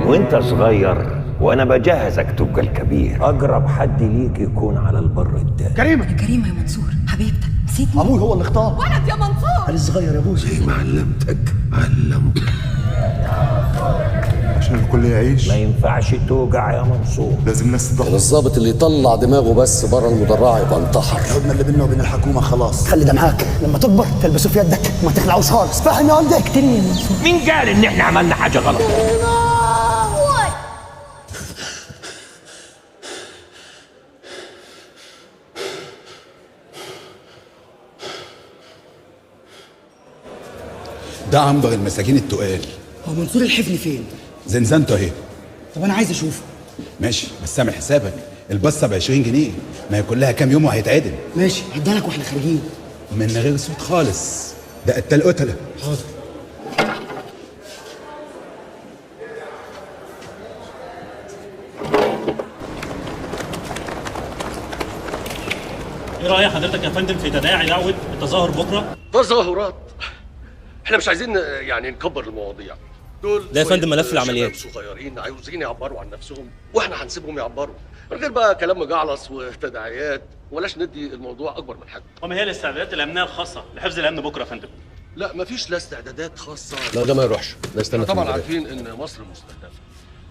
وانت صغير وانا بجهزك تبقى الكبير. اقرب حد ليك يكون على البر التاني. كريمه يا كريمه يا منصور حبيبتك نسيتني. ابوي هو اللي اختار. ولد يا منصور. انا الصغير يا ابوي زي ما علمتك علمك. عشان الكل يعيش ما ينفعش توجع يا منصور. لازم ناس تضحك. الضابط اللي يطلع دماغه بس بره المدرعه يبقى انتحر. الهدنه اللي بيننا وبين الحكومه خلاص. خلي ده معاك، لما تكبر تلبسه في يدك ما تخلعوش خالص. فاهم يا ولدي؟ اقتلني يا منصور. مين قال ان احنا عملنا حاجه غلط؟ ده عنبر المساجين التقال. هو منصور الحفني فين؟ زنزانته اهي. طب انا عايز اشوفه. ماشي بس اعمل حسابك، البصه ب 20 جنيه، ما هي كلها كام يوم وهيتعدل. ماشي هديها لك واحنا خارجين. من غير صوت خالص، ده قتال قتله. حاضر. ايه رأي حضرتك يا فندم في تداعي دعوة التظاهر بكره؟ تظاهرات؟ احنا مش عايزين يعني نكبر المواضيع. دول ده يا فندم ملف العمليات. صغيرين عايزين يعبروا عن نفسهم واحنا هنسيبهم يعبروا من غير بقى كلام مجعلص وتداعيات، ولاش ندي الموضوع اكبر من حجمه. وما هي الاستعدادات الامنيه الخاصه لحفظ الامن بكره يا فندم؟ لا مفيش لا استعدادات خاصه. لا ده ما يروحش، ده يستنى. طبعا عارفين ان مصر مستهدفه،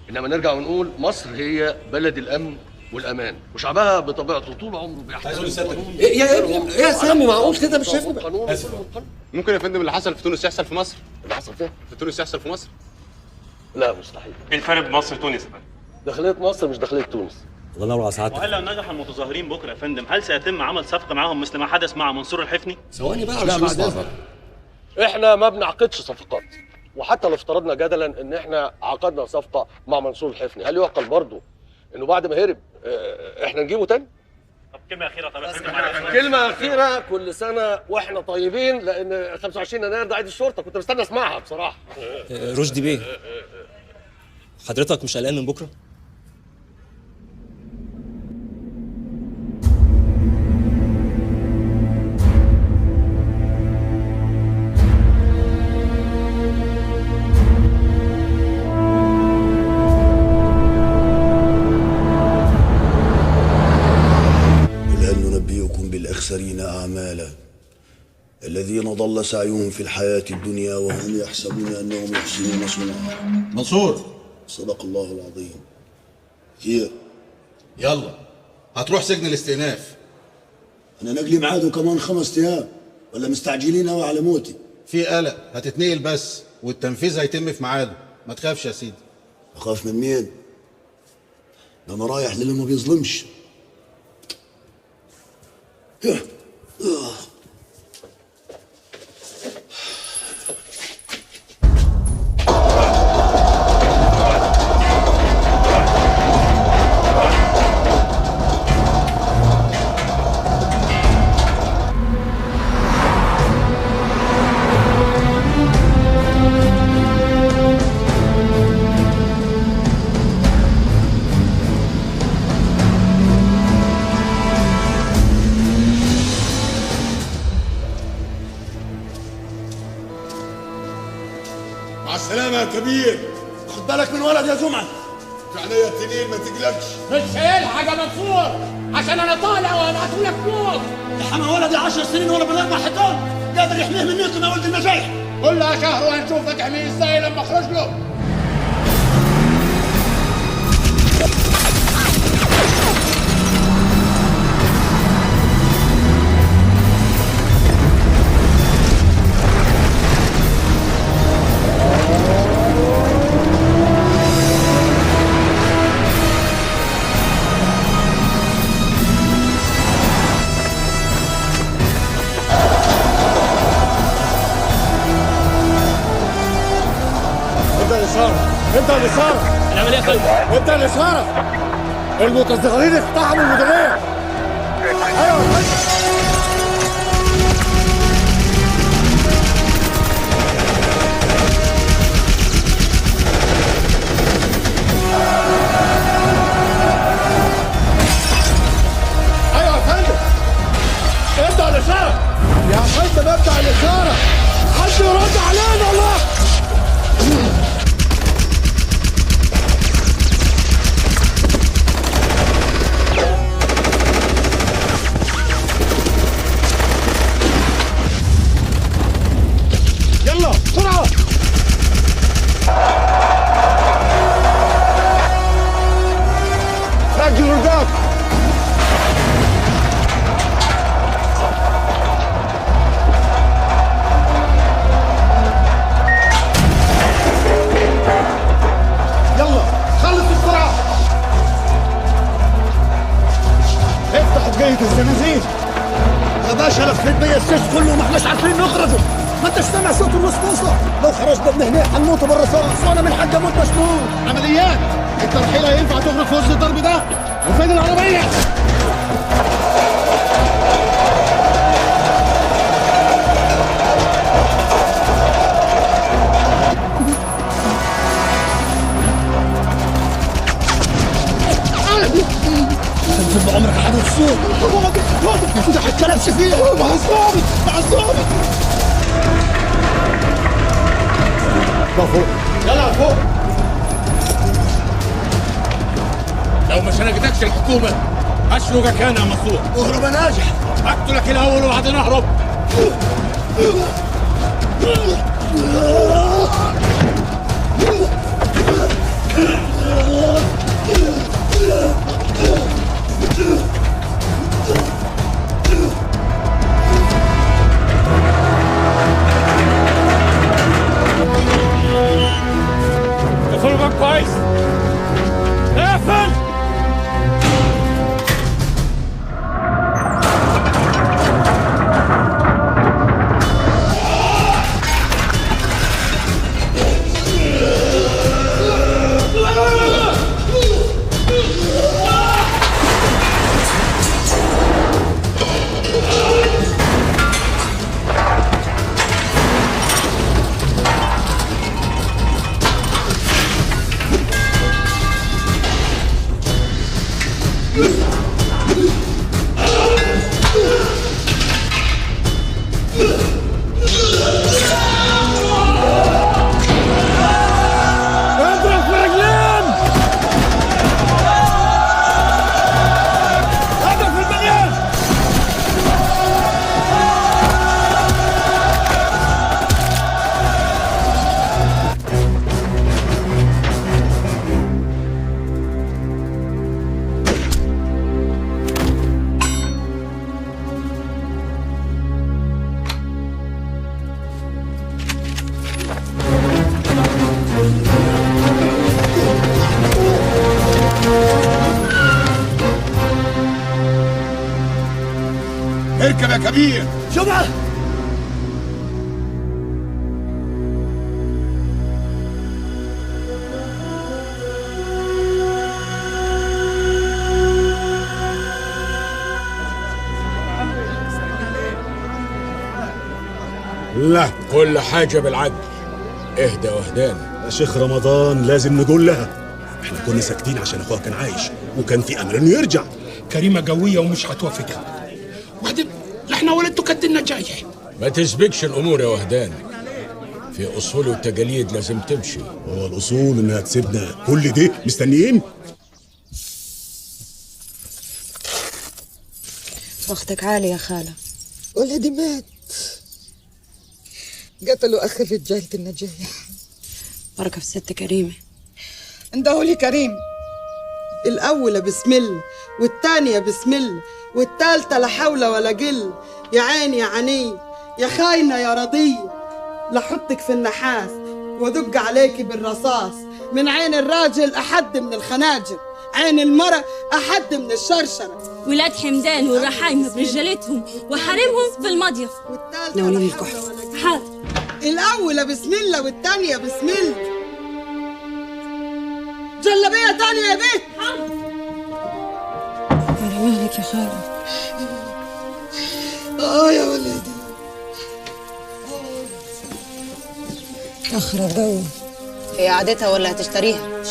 انما نرجع ونقول مصر هي بلد الامن والامان، وشعبها بطبيعته طول عمره بيحترم القانون. يا سامي معقول كده مش شايف؟ ممكن يا فندم اللي حصل في تونس يحصل في مصر؟ اللي حصل فيها في تونس يحصل في مصر؟ لا مستحيل. ايه الفرق بين مصر وتونس يا فندم؟ داخليه مصر مش داخليه تونس. الله ينور على سعادتك. وهل لو نجح المتظاهرين بكره يا فندم هل سيتم عمل صفقه معاهم مثل ما حدث مع منصور الحفني؟ ثواني بقى لا علشان بعد احنا ما بنعقدش صفقات، وحتى لو افترضنا جدلا ان احنا عقدنا صفقه مع منصور الحفني، هل يعقل برضه انه بعد ما هرب احنا نجيبه تاني؟ طب كلمه اخيره طب يا فندم. كلمه اخيره، كل سنه واحنا طيبين، لان 25 يناير ده عيد الشرطه، كنت مستني اسمعها بصراحه. رشدي بيه، حضرتك مش قلقان من بكره؟ بالأخسرين أعمالا الذين ضل سعيهم في الحياة الدنيا وهم يحسبون أنهم يحسنون صنعا. منصور صدق الله العظيم. خير؟ يلا هتروح سجن الاستئناف. أنا نقلي ميعاده كمان 5 أيام، ولا مستعجلين أوي على موتي؟ في قلق، هتتنقل بس والتنفيذ هيتم في ميعاده، ما تخافش يا سيدي. أخاف من مين؟ ده أنا رايح للي ما بيظلمش. مع السلامة يا كبير. خد بالك من ولد يا جمعة. في عينيا التنين ما تقلقش. مش شايل حاجه منصور عشان انا طالع وهبعتهولك فوق. يا حما ولدي 10 سنين وانا بين 4 حيطان، قادر يحميه منكم يا ولد النجاح. كلها شهر وهنشوفك احميه ازاي لما اخرج له. انت الإشارة. هنعمل ايه يا فندم؟ انت الإشارة. المتظاهرين اقتحموا المديرية. ايوه يا فندم. انت الإشارة. يا فندم انت الإشارة. حد يرد علينا الله. باشا لفيت بيا السيس كله وما احناش عارفين نخرجوا. ما انتش سامع صوت الرصاصه؟ لو خرجنا من هنا هنموت بالرصاص وانا من حد اموت مسموم. عمليات الترحيل هينفع تخرج في وسط الضرب ده؟ وفين العربيه؟ طول عمرك حاجه تصوم ما تتكلمش فيها مع الظابط مع الظابط. فوق يلا فوق. لو ما شنقتكش الحكومه اشنقك انا يا منصور. اهرب يا ناجح. اقتلك الاول وبعدين اهرب. اقفل كويس. اقفل. اركب يا كبير. جمعه لا كل حاجه بالعدل. اهدى واهدانا يا شيخ رمضان، لازم نقول لها احنا كنا ساكتين عشان اخوها كان عايش وكان في امل انه يرجع. كريمه قويه ومش هتوافقها. وبعدين احنا ولدته كدنا جايه. ما تسبقش الامور يا وهدان. في اصول والتقاليد لازم تمشي. هو الاصول انها تسيبنا كل ده مستنيين؟ ضغطك عالي يا خالة. ولدي مات، قتلوا اخر رجالة النجاح. بركة في ست كريمة. انده لي كريم. الاولى بسم الله والثانيه بسم الله والثالثه لا حول ولا قل. يا عيني يا عني يا خاينه يا رضيه، لحطك في النحاس وادق عليكي بالرصاص. من عين الراجل احد من الخناجر، عين المرأة احد من الشرشره. ولاد حمدان والرحايم برجالتهم وحريمهم في المضيف. ناولين الكحل. حاضر. الاولى بسم الله والثانيه بسم الله. جلبيه تانية يا بيه. على مهلك يا خالة. يا ولدي. تأخر الجو. هي عادتها ولا هتشتريها؟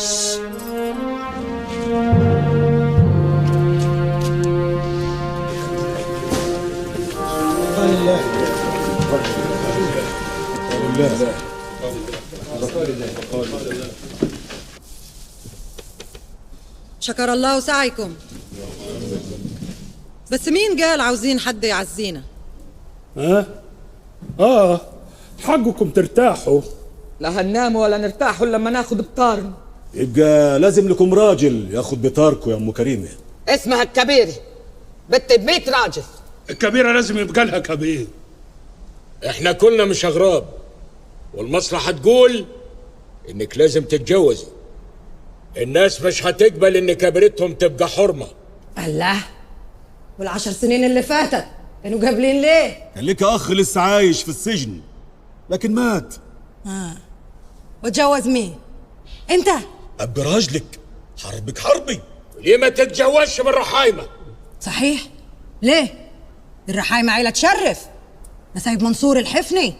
شكر الله سعيكم. بس مين قال عاوزين حد يعزينا؟ حقكم ترتاحوا. لا هننام ولا نرتاح لما ناخد بطارنا. يبقى لازم لكم راجل ياخد بطاركم يا ام كريمه. اسمها الكبيرة بنت ب100 راجل. الكبيره لازم يبقى لها كبير. احنا كلنا مش اغراب، والمصلحه تقول انك لازم تتجوزي. الناس مش هتقبل ان كبيرتهم تبقى حرمه. الله، وال10 سنين اللي فاتت كانوا قابلين ليه؟ كان لك اخ لسه عايش في السجن لكن مات. وتجوز مين؟ انت؟ اب راجلك، حربك حربي. ليه ما تتجوزش بالرحايمه؟ صحيح؟ ليه؟ الرحايمة عيلة تشرف، نسايب منصور الحفني.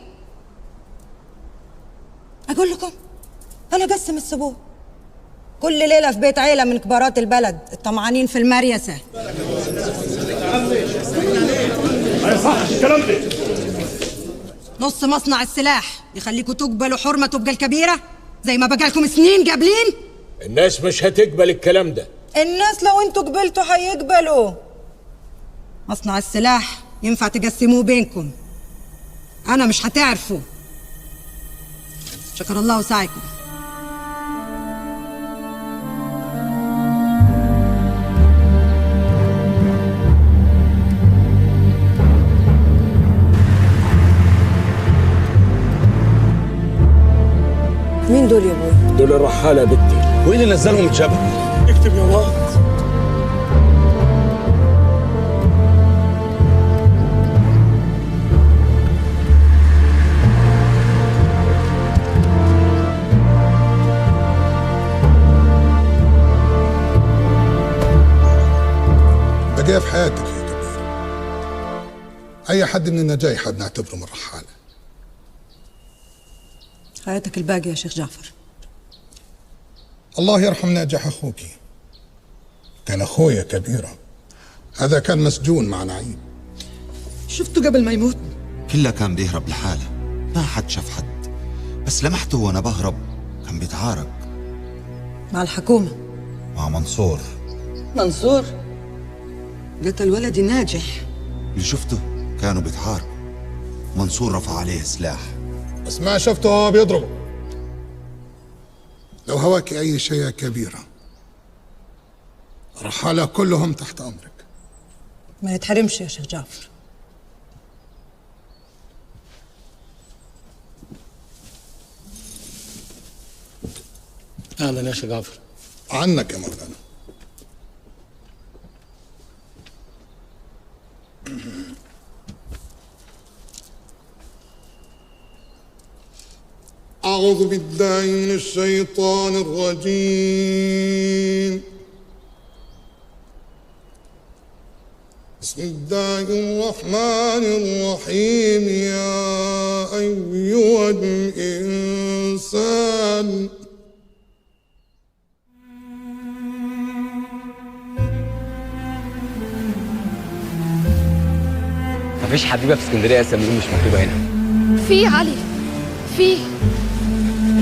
أقول لكم أنا قسم السبوع كل ليلة في بيت عيلة من كبارات البلد الطمعانين في المريسة. ما يصحش الكلام ده. نص مصنع السلاح يخليكوا تقبلوا حرمة تبقى الكبيرة زي ما بقالكم سنين قابلين. الناس مش هتقبل الكلام ده. الناس لو انتوا قبلتوا هيقبلوا. مصنع السلاح ينفع تقسموه بينكم، أنا مش هتعرفوا. شكر الله سعيكم. مين دول يا ابوي؟ دول الرحالة يا بنتي. وايه اللي نزلهم الجبل؟ اكتب يا واد. بقية في حياتك يا كبير. أي حد من النجايح بنعتبره من رحالة. حياتك الباقية يا شيخ جعفر. الله يرحم ناجح أخوك، كان أخويا كبيرة، هذا كان مسجون مع نعيم. شفته قبل ما يموت؟ كله كان بيهرب لحاله، ما حد شاف حد، بس لمحته وانا بهرب كان بيتعارك مع الحكومة، مع منصور. منصور قتل ولدي ناجح. اللي شفته كانوا بيتعاركوا، منصور رفع عليه سلاح بس ما شفته هو بيضربه. لو هواك أي شيء يا كبيرة، رحالة كلهم تحت أمرك. ما يتحرمش يا شيخ جعفر. اهلا يا شيخ جعفر. عنك يا مولانا. أعوذ بالله من الشيطان الرجيم. بسم الله الرحمن الرحيم. يا أيها الإنسان مفيش حبيبه في اسكندريه اسمها مش مكتوبه هنا. في علي، في.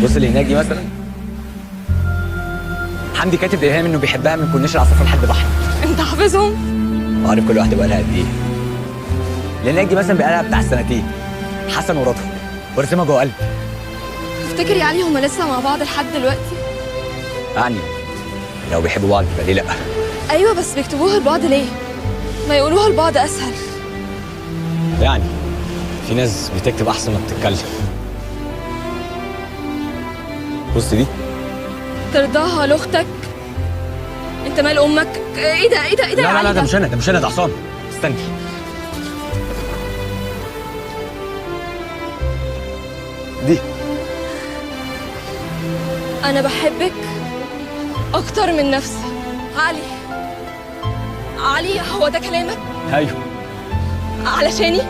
بص اللي هناك دي مثلا، حمدي كاتب ايهام انه بيحبها من كورنيش العصافره لحد بحر. انت حافظهم؟ وعارف كل واحده بقالها قد ايه. اللي هناك دي مثلا بقالها بتاع سنتين، حسن ورضا، ورسمها جوه قلب. تفتكر يا علي هما لسه مع بعض لحد دلوقتي؟ يعني لو بيحبوا بعض يبقى ليه لا؟ ايوه بس بيكتبوها لبعض ليه؟ ما يقولوها لبعض اسهل. يعني في ناس بتكتب احسن ما بتتكلم. بص دي ترضاها لاختك؟ انت مال امك؟ ايه ده ايه ده ايه ده؟ لا لا لا، ده مش انا، ده مش انا، ده عصام. استني. دي انا بحبك اكتر من نفسي. علي، علي هو ده كلامك؟ ايوه. علشاني؟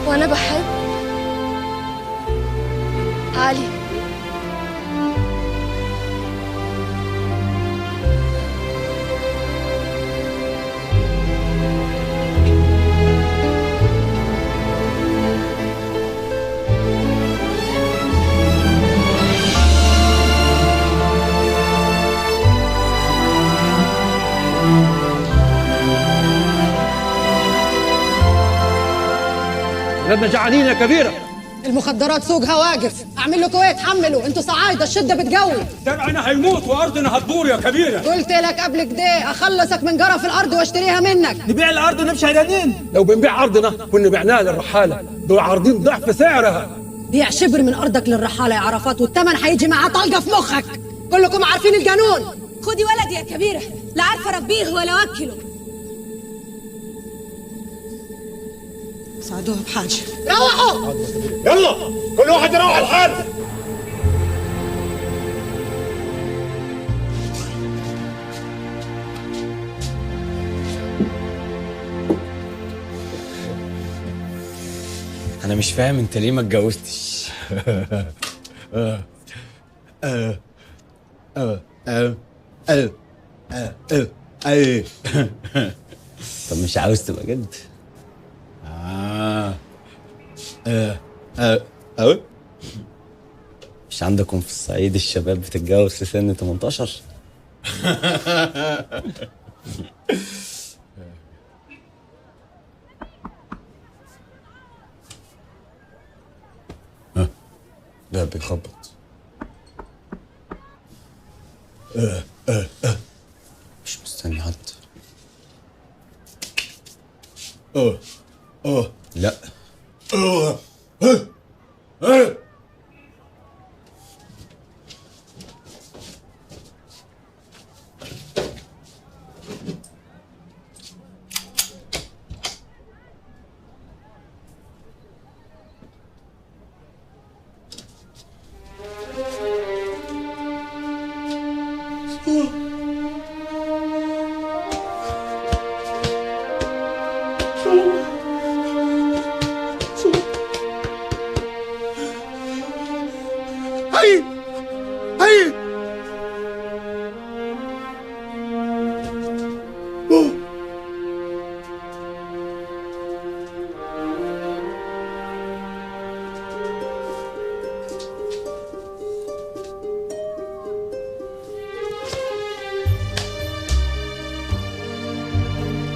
وانا بحب علي. ولادنا جعانين يا كبيرة. المخدرات سوقها واقف، اعمل لكم ايه؟ اتحملوا، انتوا صعايده الشده بتقوي. زرعنا هيموت وارضنا هتدور يا كبيره. قلت لك قبل كده اخلصك من قرف الارض واشتريها منك. نبيع الارض ونمشي عريانين؟ لو بنبيع ارضنا كنا بعناها للرحاله، دول عارضين ضعف سعرها. بيع شبر من ارضك للرحاله يا عرفات، والثمن هيجي معاه طلقه في مخك. كلكم عارفين القانون. خدي ولدي يا كبيرة، لا عارفة اربيه ولا اوكله. ساعدوها بحاجه. روحوا يلا كل واحد يروح لحاله. انا مش فاهم انت ليه ما اتجوزتش. طب مش عاوز تبقى جد؟ مش عندكم في الصعيد الشباب بتتجوز في سن 18؟ ده بيخبط. مش مستني حد. لا. هي هي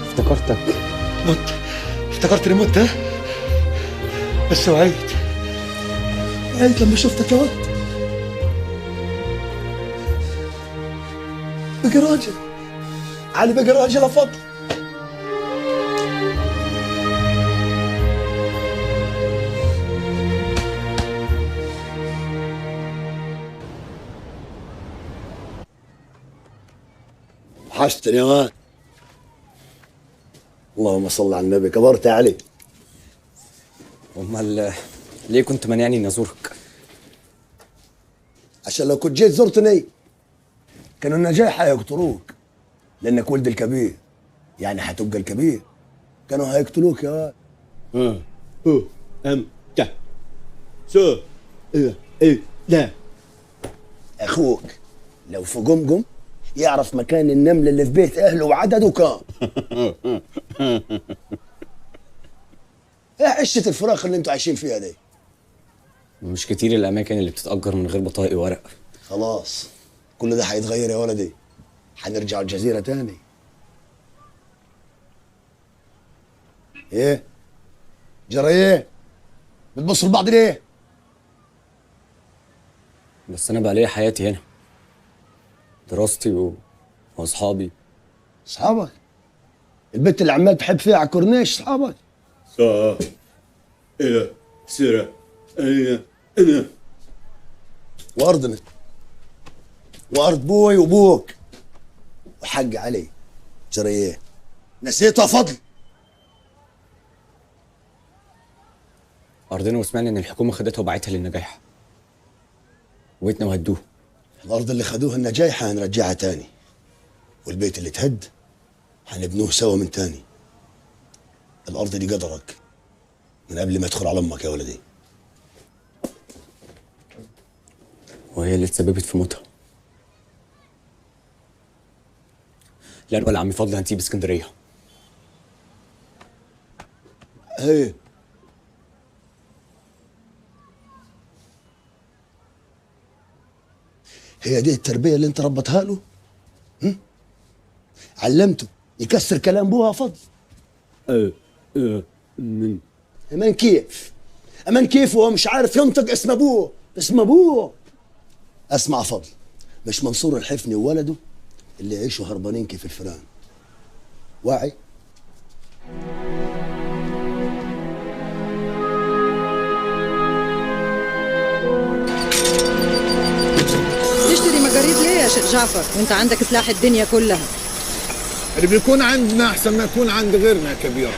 افتكرتك. مت. افتكرت اني مت، ها؟ بس وعيت لما شفتك يا ولد. بقى راجل علي، بقى راجل يا فضل. وحشتني يا مان. اللهم صل على النبي. كبرت يا علي. امال ليه كنت مانعني اني ازورك؟ عشان لو كنت جيت زرتني كانوا النجاح هيقتلوك، لانك ولد الكبير، يعني هتبقى الكبير. كانوا هيقتلوك يا ولد. لا اخوك لو في قمقم يعرف مكان النمل اللي في بيت اهله وعدده كام. ايه عشة الفراخ اللي انتوا عايشين فيها دي؟ مش كتير الاماكن اللي بتتأجر من غير بطايق ورق. خلاص كل ده هيتغير يا ولدي، هنرجع الجزيرة تاني. ايه جرى ايه؟ بتبصوا لبعض ليه؟ بس انا بقى ليا حياتي هنا، دراستي واصحابي. اصحابك؟ البنت اللي عمال تحب فيها على الكورنيش اصحابك؟ إلى سيرة أنا وأرضنا وأرض بوي وبوك وحق علي. جرى ايه؟ نسيته يا فضل؟ ارضنا وسمعنا ان الحكومه خدتها وبعتها للنجاح، وبيتنا وهدوه. الأرض اللي خدوها النجايحة هنرجعها تاني، والبيت اللي تهد هنبنوه سوا من تاني. الأرض دي قدرك من قبل ما يدخل على أمك يا ولدي. وهي اللي اتسببت في موتها. لا ولا عمي فضل هنسيب اسكندريه. ايه هي دي التربية اللي انت ربطها له؟ علمته يكسر كلام بوها فضل؟ من كيف؟ امان كيف وهو مش عارف ينطق اسم ابوه. اسم ابوه. اسمع فضل، مش منصور الحفني وولده اللي يعيشوا هربانين كيف الفئران. واعي؟ تشتري مجاريد ليه يا شيخ جعفر وانت عندك سلاح الدنيا كلها؟ اللي بيكون عندنا احسن ما يكون عند غيرنا يا كبيره.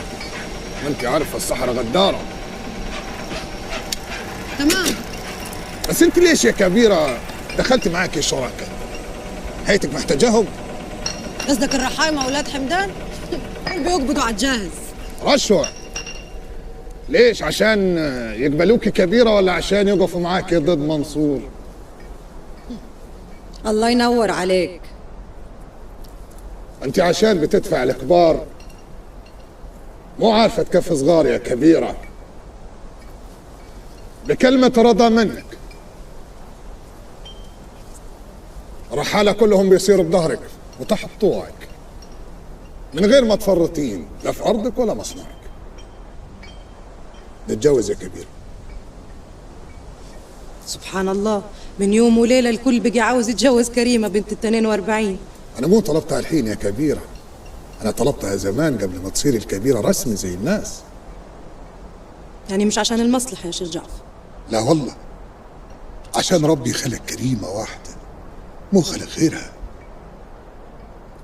ما انت عارفه الصحراء غداره. تمام. بس انت ليش يا كبيره دخلت معاك الشركاء؟ هيتك محتاجاهم؟ قصدك الرحايمه واولاد حمدان؟ بيقبضوا على الجاهز. رشوه. ليش؟ عشان يقبلوك كبيره ولا عشان يقفوا معاك ضد منصور؟ الله ينور عليك. انت عشان بتدفع الكبار مو عارفه تكفي صغار يا كبيره. بكلمه رضا منك الرحاله كلهم بيصيروا بظهرك وتحت طوعك من غير ما تفرطين لا في ارضك ولا مصنعك. نتجوز يا كبير. سبحان الله، من يوم وليله الكل بقي عاوز يتجوز كريمه بنت ال 42. انا مو طلبتها الحين يا كبيره، انا طلبتها زمان قبل ما تصير الكبيره رسمي زي الناس. يعني مش عشان المصلحه يا شيخ جعفر؟ لا والله، عشان ربي خلق كريمه واحده مو خلق غيرها.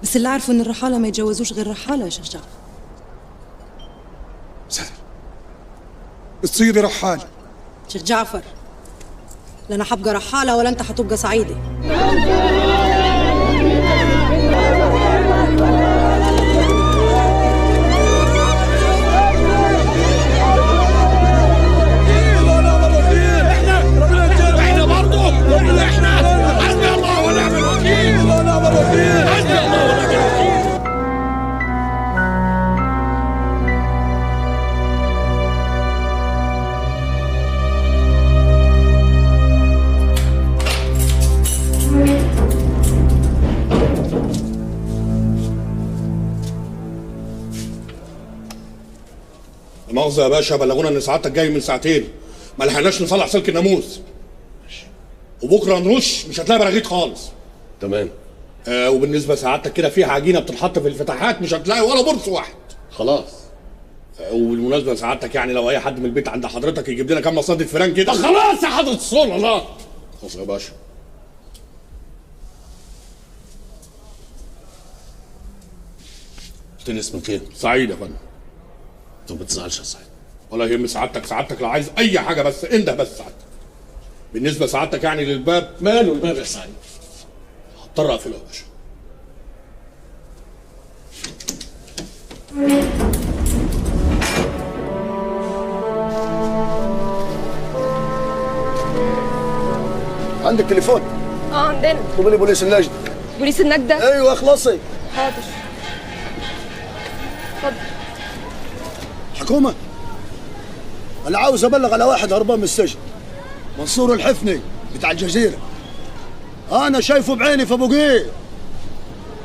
بس اللي عارفه ان الرحاله ما يتجوزوش غير رحاله يا شيخ جعفر. سهل تصيري رحاله. شيخ جعفر، لا انا حبقى رحاله ولا انت حتبقى صعيدي. احنا برضه احنا حسبي الله ونعم الوكيل. حسبي الله ونعم الوكيل. مؤاخذة يا باشا، بلغونا ان سعادتك جاي من ساعتين، ما لحقناش نصلح سلك الناموس. وبكره نرش مش هتلاقي براغيث خالص. تمام. وبالنسبه لسعادتك كده في عجينه بتتحط في الفتحات مش هتلاقي ولا برص واحد. خلاص. وبالمناسبه لسعادتك يعني لو اي حد من البيت عند حضرتك يجيب لنا كام مصادر فيران كده. خلاص يا حضره الصلاه. لا خلاص يا باشا. قلت لي اسمك ايه؟ سعيد يا فندم. طب ما تزعلش يا سعيد. ولا يهم سعادتك لو عايز اي حاجه بس انده بس سعادتك. بالنسبه لسعادتك يعني للباب، ماله الباب يا سعيد؟ هضطر اقفله يا باشا. عندك تليفون؟ عندنا. طب لي بوليس النجدة. بوليس النجدة؟ ايوه اخلصي. حاضر. اتفضل. حكومة، أنا عاوز أبلغ على واحد هربان من السجن، منصور الحفني بتاع الجزيرة. أنا شايفه بعيني في أبو قير.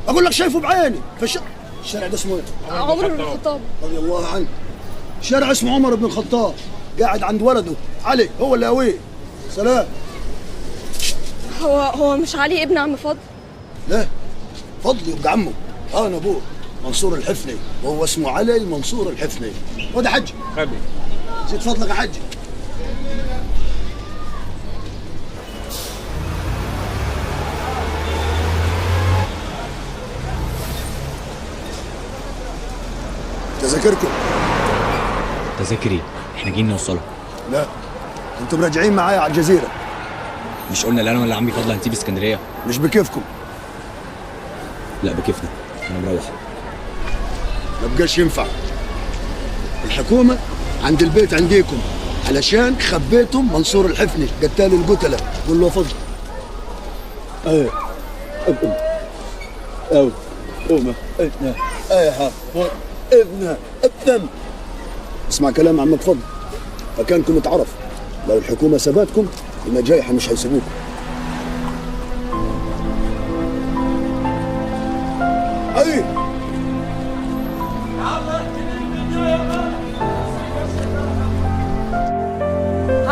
أقول لك شايفه بعيني في الشارع ده اسمه إيه؟ عمر بن الخطاب. رضي الله عنه. شارع اسمه عمر بن الخطاب، قاعد عند ولده علي هو اللي قويه. سلام. هو مش علي ابن عم فضل؟ لا، فضل يبقى عمه. أنا أبوه منصور الحفني وهو اسمه علي منصور الحفني. وده حجي. خبي. زيد فضلك يا حجي. تذاكركم. تذاكري احنا جايين نوصلها. لا، انتم راجعين معايا على الجزيره. مش قلنا لا انا ولا عمي فضل هنسيب اسكندريه؟ مش بكيفكم. لا بكيفنا، انا مروح. ما بقاش ينفع. الحكومه عند البيت عنديكم علشان خبيتم منصور الحفني قتال القتله. قول له فضل. ايه او أمه ابنه ايه ابنه ابن. اسمع كلام عمك فضل، مكانكم اتعرف. لو الحكومه سابتكم النجايحه مش هيسيبوكم. ايه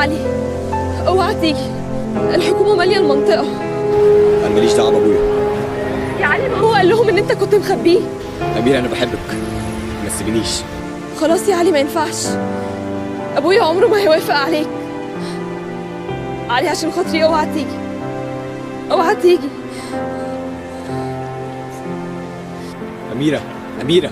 علي اوعى تيجي، الحكومه ماليه المنطقه. انا ماليش دعوه بابويا. يا علي ما هو قال لهم ان انت كنت مخبيه. أميرة انا بحبك، ما تسيبنيش. خلاص يا علي ما ينفعش، ابويا عمره ما هيوافق عليك. علي عشان خاطري اوعى تيجي، اوعى تيجي. أميرة أميرة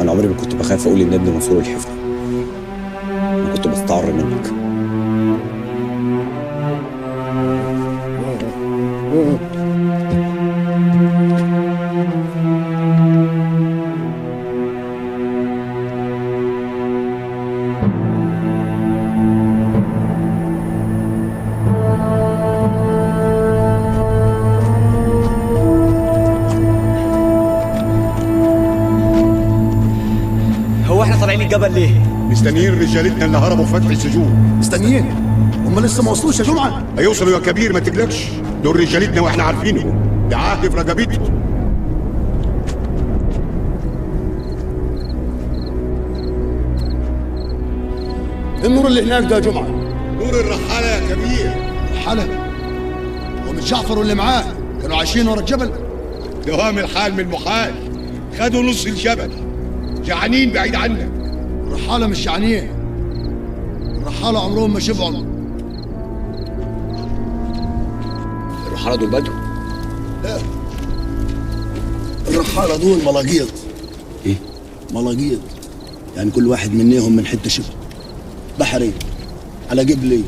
أنا عمري ما كنت بخاف أقول إن ابن منصور الحفني، أنا كنت بستعر منك. هو احنا طالعين الجبل ليه؟ مستنيين رجالتنا اللي هربوا فتح السجون. مستنيين؟ هم لسه ما وصلوش يا جمعه؟ هيوصلوا يا كبير ما تقلقش، دول رجالتنا واحنا عارفينهم، ده عهد في رقبتهم. النور اللي هناك ده يا جمعه نور الرحاله يا كبير. رحاله؟ ومن جعفر واللي معاه كانوا عايشين ورا الجبل؟ دوام الحال من المحال، خدوا نص الجبل، جعانين بعيد عنك. الرحاله مش جعانين، الرحاله عمرهم ما شبعوا. الرحالة دول بدو؟ لا، الرحاله دول ملاقيط. ايه؟ ملاقيط، يعني كل واحد منهم من حته شبه، بحري على قبلي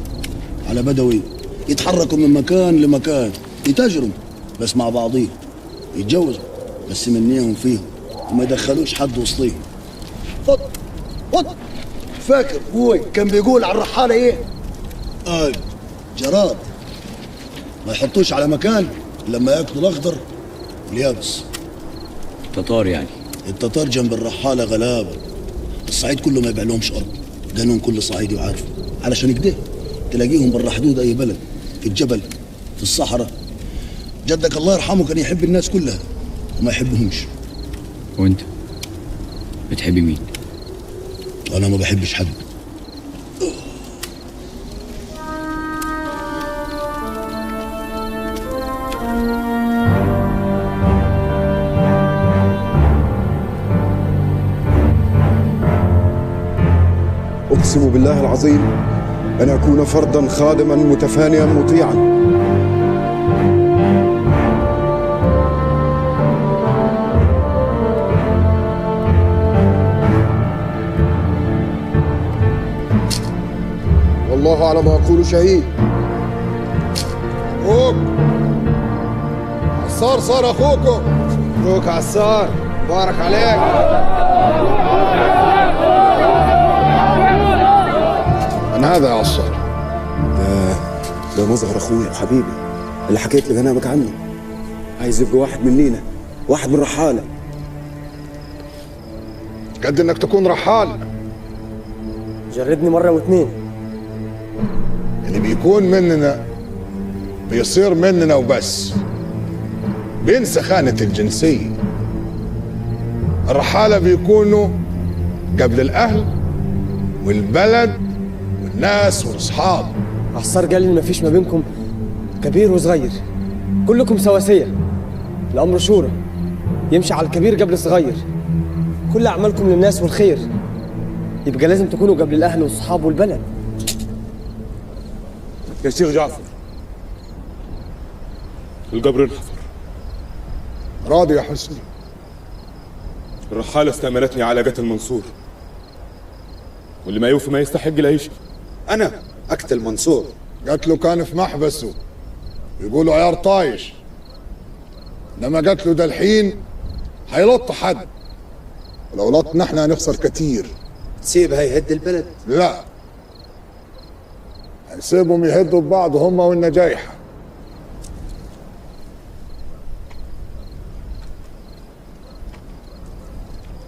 على بدوي، يتحركوا من مكان لمكان، يتاجروا بس مع بعضيهم، يتجوزوا بس منيهم فيهم، وما يدخلوش حد وسطيهم. فضل فاكر ابوي كان بيقول على الرحاله ايه؟ جراد، ما يحطوش على مكان لما ياكلوا الاخضر واليابس. تتار يعني؟ التتار جنب الرحاله غلابه، الصعيد كله ما يبيع لهمش ارض، قانون كل صعيدي وعارفه. علشان كده تلاقيهم برا حدود اي بلد، في الجبل، في الصحراء. جدك الله يرحمه كان يحب الناس كلها وما يحبهمش. وانت بتحب مين؟ انا ما بحبش حد. أقسم بالله العظيم أن أكون فردا خادما متفانيا مطيعا. والله على ما أقول شهيد. أخوك عصار صار أخوكم. مبروك عصار، مبارك عليك. من هذا يا عصار؟ ده مظهر أخويا وحبيبي اللي حكيت لجنابك عنه. عايز يبقى واحد منينا، واحد من رحالة. قد إنك تكون رحال. جردني مرة واتنين. اللي بيكون مننا بيصير مننا وبس، بينسى خانة الجنسية. الرحالة بيكونوا قبل الأهل والبلد والناس والأصحاب. عصار قال لي مفيش ما بينكم كبير وصغير، كلكم سواسية، الأمر شورى، يمشي على الكبير قبل الصغير، كل أعمالكم للناس والخير، يبقى لازم تكونوا قبل الأهل والصحاب والبلد. يا شيخ جعفر، القبر انحفر. راضي يا حسني؟ الرحالة استأمنتني على قتل منصور، واللي ما يوفي ما يستحق العيش. أنا أقتل منصور؟ قتله كان في محبسه، يقولوا عيار طايش، لما قتله ده الحين هيلط حد، ولو لطنا احنا هنخسر كتير. تسيبها يهد البلد؟ لا، هنسيبهم يهدوا ببعض هم والنجايحة.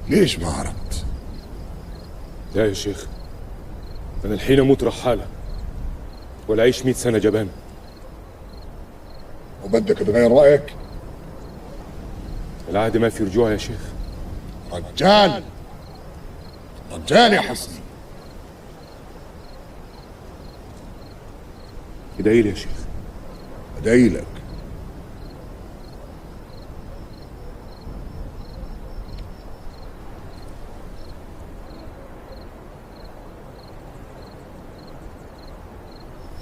ليش ما هربت؟ لا يا شيخ، أنا الحين أموت رحالة ولا أعيش 100 سنة جبان. وبدك تغير رأيك؟ العهد ما في رجوع يا شيخ. رجال رجال يا حسني. ادعي لي يا شيخ. ادعي لك.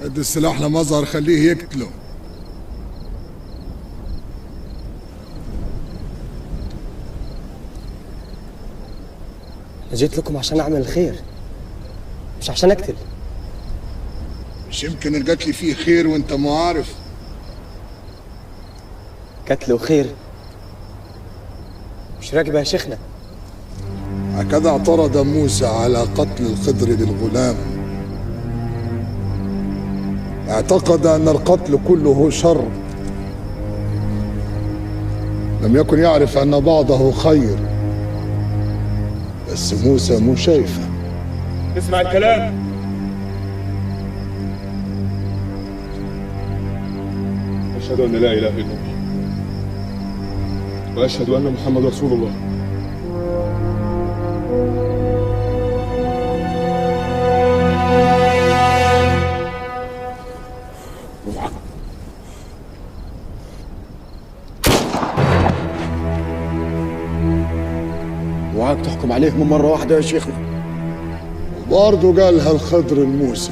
ادي السلاح لمظهر خليه يقتله. أنا جيت لكم عشان أعمل الخير مش عشان أقتل. مش يمكن القتل فيه خير وانت مو عارف؟ قتل وخير مش راكبة يا شيخنا. هكذا اعترض موسى على قتل الخضر للغلام. اعتقد أن القتل كله شر، لم يكن يعرف أن بعضه خير. بس موسى مو شايفه. اسمع الكلام. أشهد أن لا إله إلا الله وأشهد أن محمد رسول الله. وعاك تحكم عليهم مرة واحدة يا شيخنا. وبرضه قالها الخضر لموسى: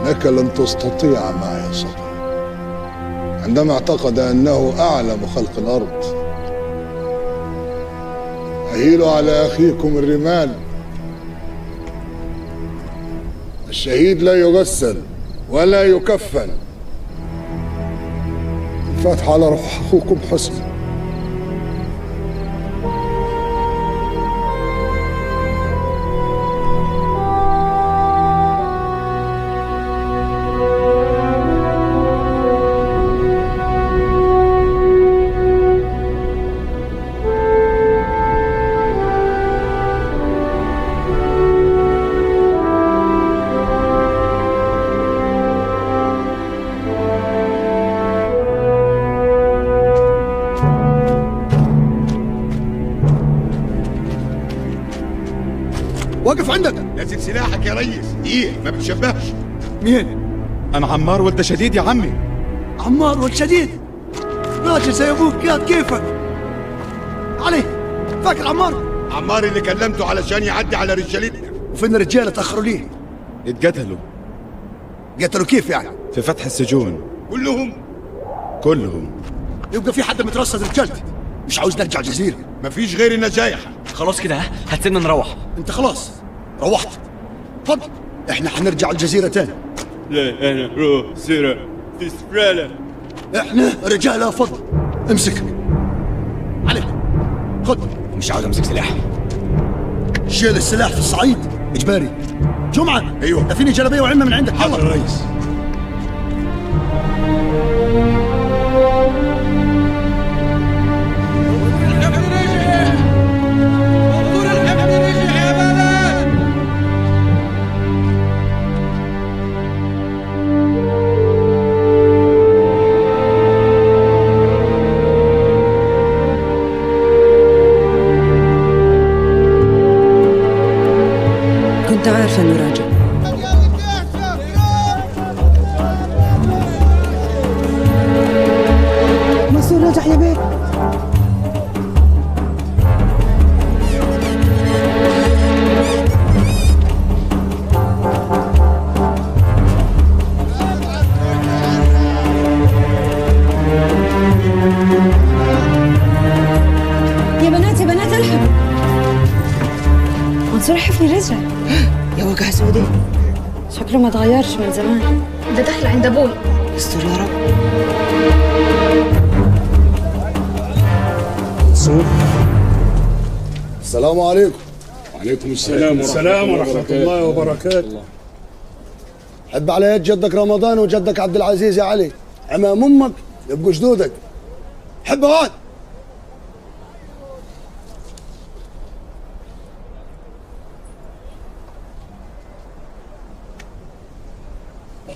إنك لن تستطيع معي صبرا. عندما اعتقد أنه أعلم خلق الأرض. أهيلوا على أخيكم الرمال. الشهيد لا يغسل ولا يكفن. الفاتح على روح أخوكم حسن. واقف عندك. نازل سلاحك يا ريس. ايه ما بتشبهش. مين؟ انا عمار ولد شديد يا عمي. عمار ولد شديد؟ راجل زي ابوك يا كيفك. علي فاكر عمار؟ عمار اللي كلمته علشان يعدي على رجالتنا. وفين الرجاله تاخروا ليه؟ اتقتلوا. قتلوا كيف يعني؟ في فتح السجون. كلهم. يبقى في حد مترصد رجالتي. مش عاوز نرجع الجزيره. مفيش غير النجايح. خلاص كده هتسيبنا نروح. انت خلاص روحت. اتفضل احنا حنرجع الجزيره تاني. لا انا روح سيرة في سفرالة. احنا رجاله. فضل امسك علي. خد. مش عاوز امسك سلاح. شيل السلاح في الصعيد اجباري. جمعه. ايوه ده فيني جلابيه وعلمه من عندك. حاضر يا ريس. كنت عارفة إنه راجع. منصور رجع يا بيه. يا بنات الحق، منصور حفني رجع. يا وجع سودي. شكله ما تغيرش من زمان. ده دخل عند ابوي. استر يا رب. منصور. السلام عليكم. وعليكم السلام ورحمة الله وبركاته. حب على يد جدك رمضان وجدك عبد العزيز يا علي. عمام امك يبقوا جدودك. حب هاد.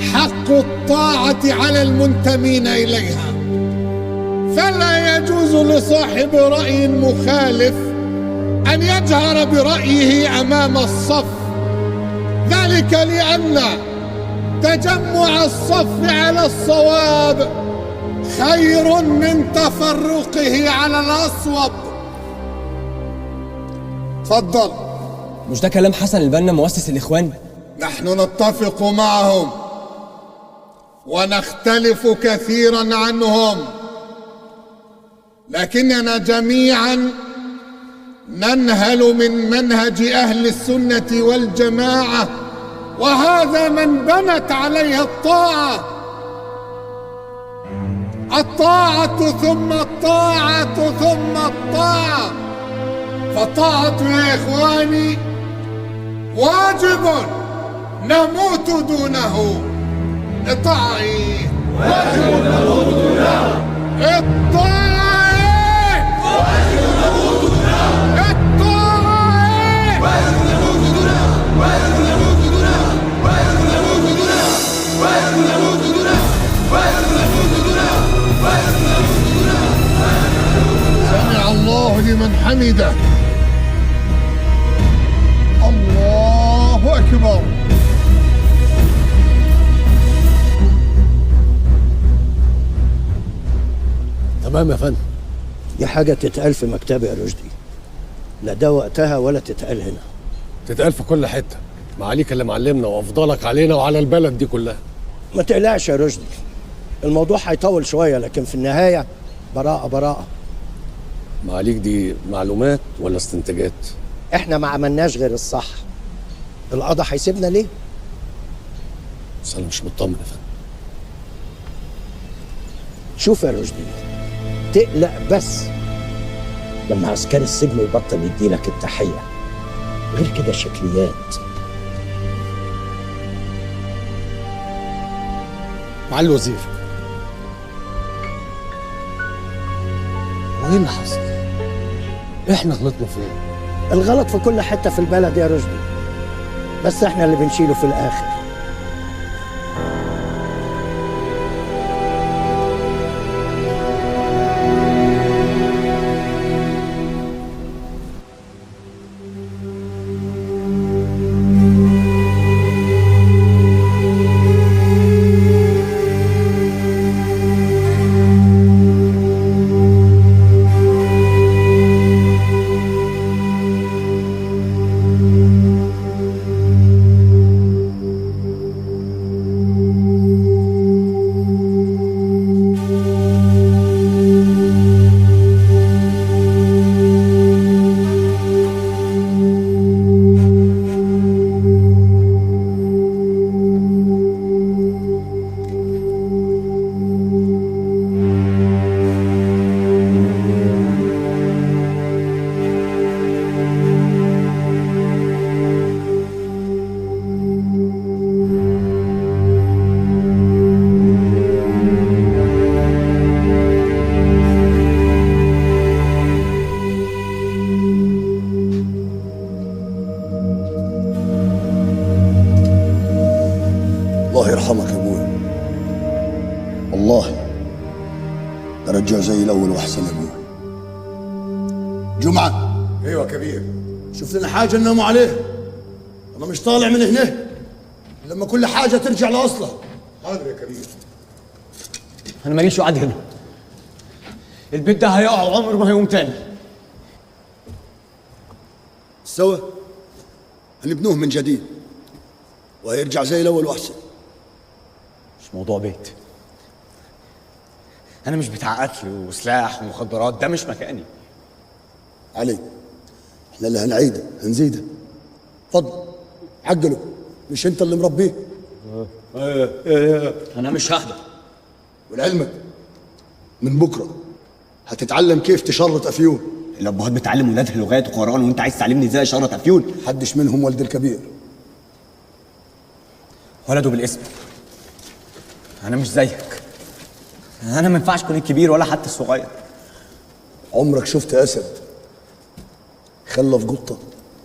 حق الطاعة على المنتمين إليها، فلا يجوز لصاحب رأي مخالف أن يجهر برأيه أمام الصف، ذلك لأن تجمع الصف على الصواب خير من تفرقه على الأصوب. تفضل. مش ده كلام حسن البنا مؤسس الإخوان؟ نحن نتفق معهم ونختلف كثيرا عنهم، لكننا جميعا ننهل من منهج أهل السنة والجماعة، وهذا من بنت عليه الطاعة. الطاعة ثم الطاعة ثم الطاعة، فالطاعة يا إخواني واجب نموت دونه. الطاعة واجب نموت دونه. الطاعة واجب نموت دونه. الطاعة واجب نموت دونه. واجب نموت دونه. واجب نموت دونه. واجب نموت دونه. واجب نموت دونه. واجب نموت دونه. سمع الله لمن حمده. الله أكبر. تمام يا فندم. دي حاجة تتقال في مكتبي يا رشدي، لا ده وقتها ولا تتقال هنا. تتقال في كل حتة، معاليك اللي معلمنا وأفضلك علينا وعلى البلد دي كلها. ما تقلقش يا رشدي، الموضوع هيطول شوية لكن في النهاية براءة براءة. معاليك دي معلومات ولا استنتاجات؟ احنا ما عملناش غير الصح، القضاء هيسيبنا ليه؟ بس أنا مش مطمن يا فندم. شوف يا رشدي، تقلق بس لما عسكري السجن يبطل يديلك التحية، غير كده شكليات. مع الوزير، وايه اللي حصل؟ احنا غلطنا فين؟ الغلط في كل حتة في البلد يا رشدي، بس احنا اللي بنشيله في الآخر. الله يرحمك يا ابوي، والله رجع زي الاول واحسن يا ابوي. جمعه. ايوه كبير. شوف لنا حاجه ننام عليه، انا مش طالع من هنا لما كل حاجه ترجع لاصلها. حاضر يا كبير. انا ماليش وعد هنا، البيت ده هيقع وعمره ما هيقوم تاني. سوا هنبنوه من جديد وهيرجع زي الاول واحسن. مش موضوع بيت، انا مش بتاع قتل وسلاح ومخدرات، ده مش مكاني. علي احنا اللي هنعيده هنزيده. اتفضل عقله، مش انت اللي مربيه. انا مش ههدى. ولعلمك من بكره هتتعلم كيف تشرط افيون. الابهات بتعلم ولادها لغات وقران، وانت عايز تعلمني ازاي اشرط افيون؟ حدش منهم ولد الكبير، ولده بالاسم. انا مش زيك، انا ما ينفعش اكون الكبير ولا حتى الصغير. عمرك شفت اسد خلف قطه؟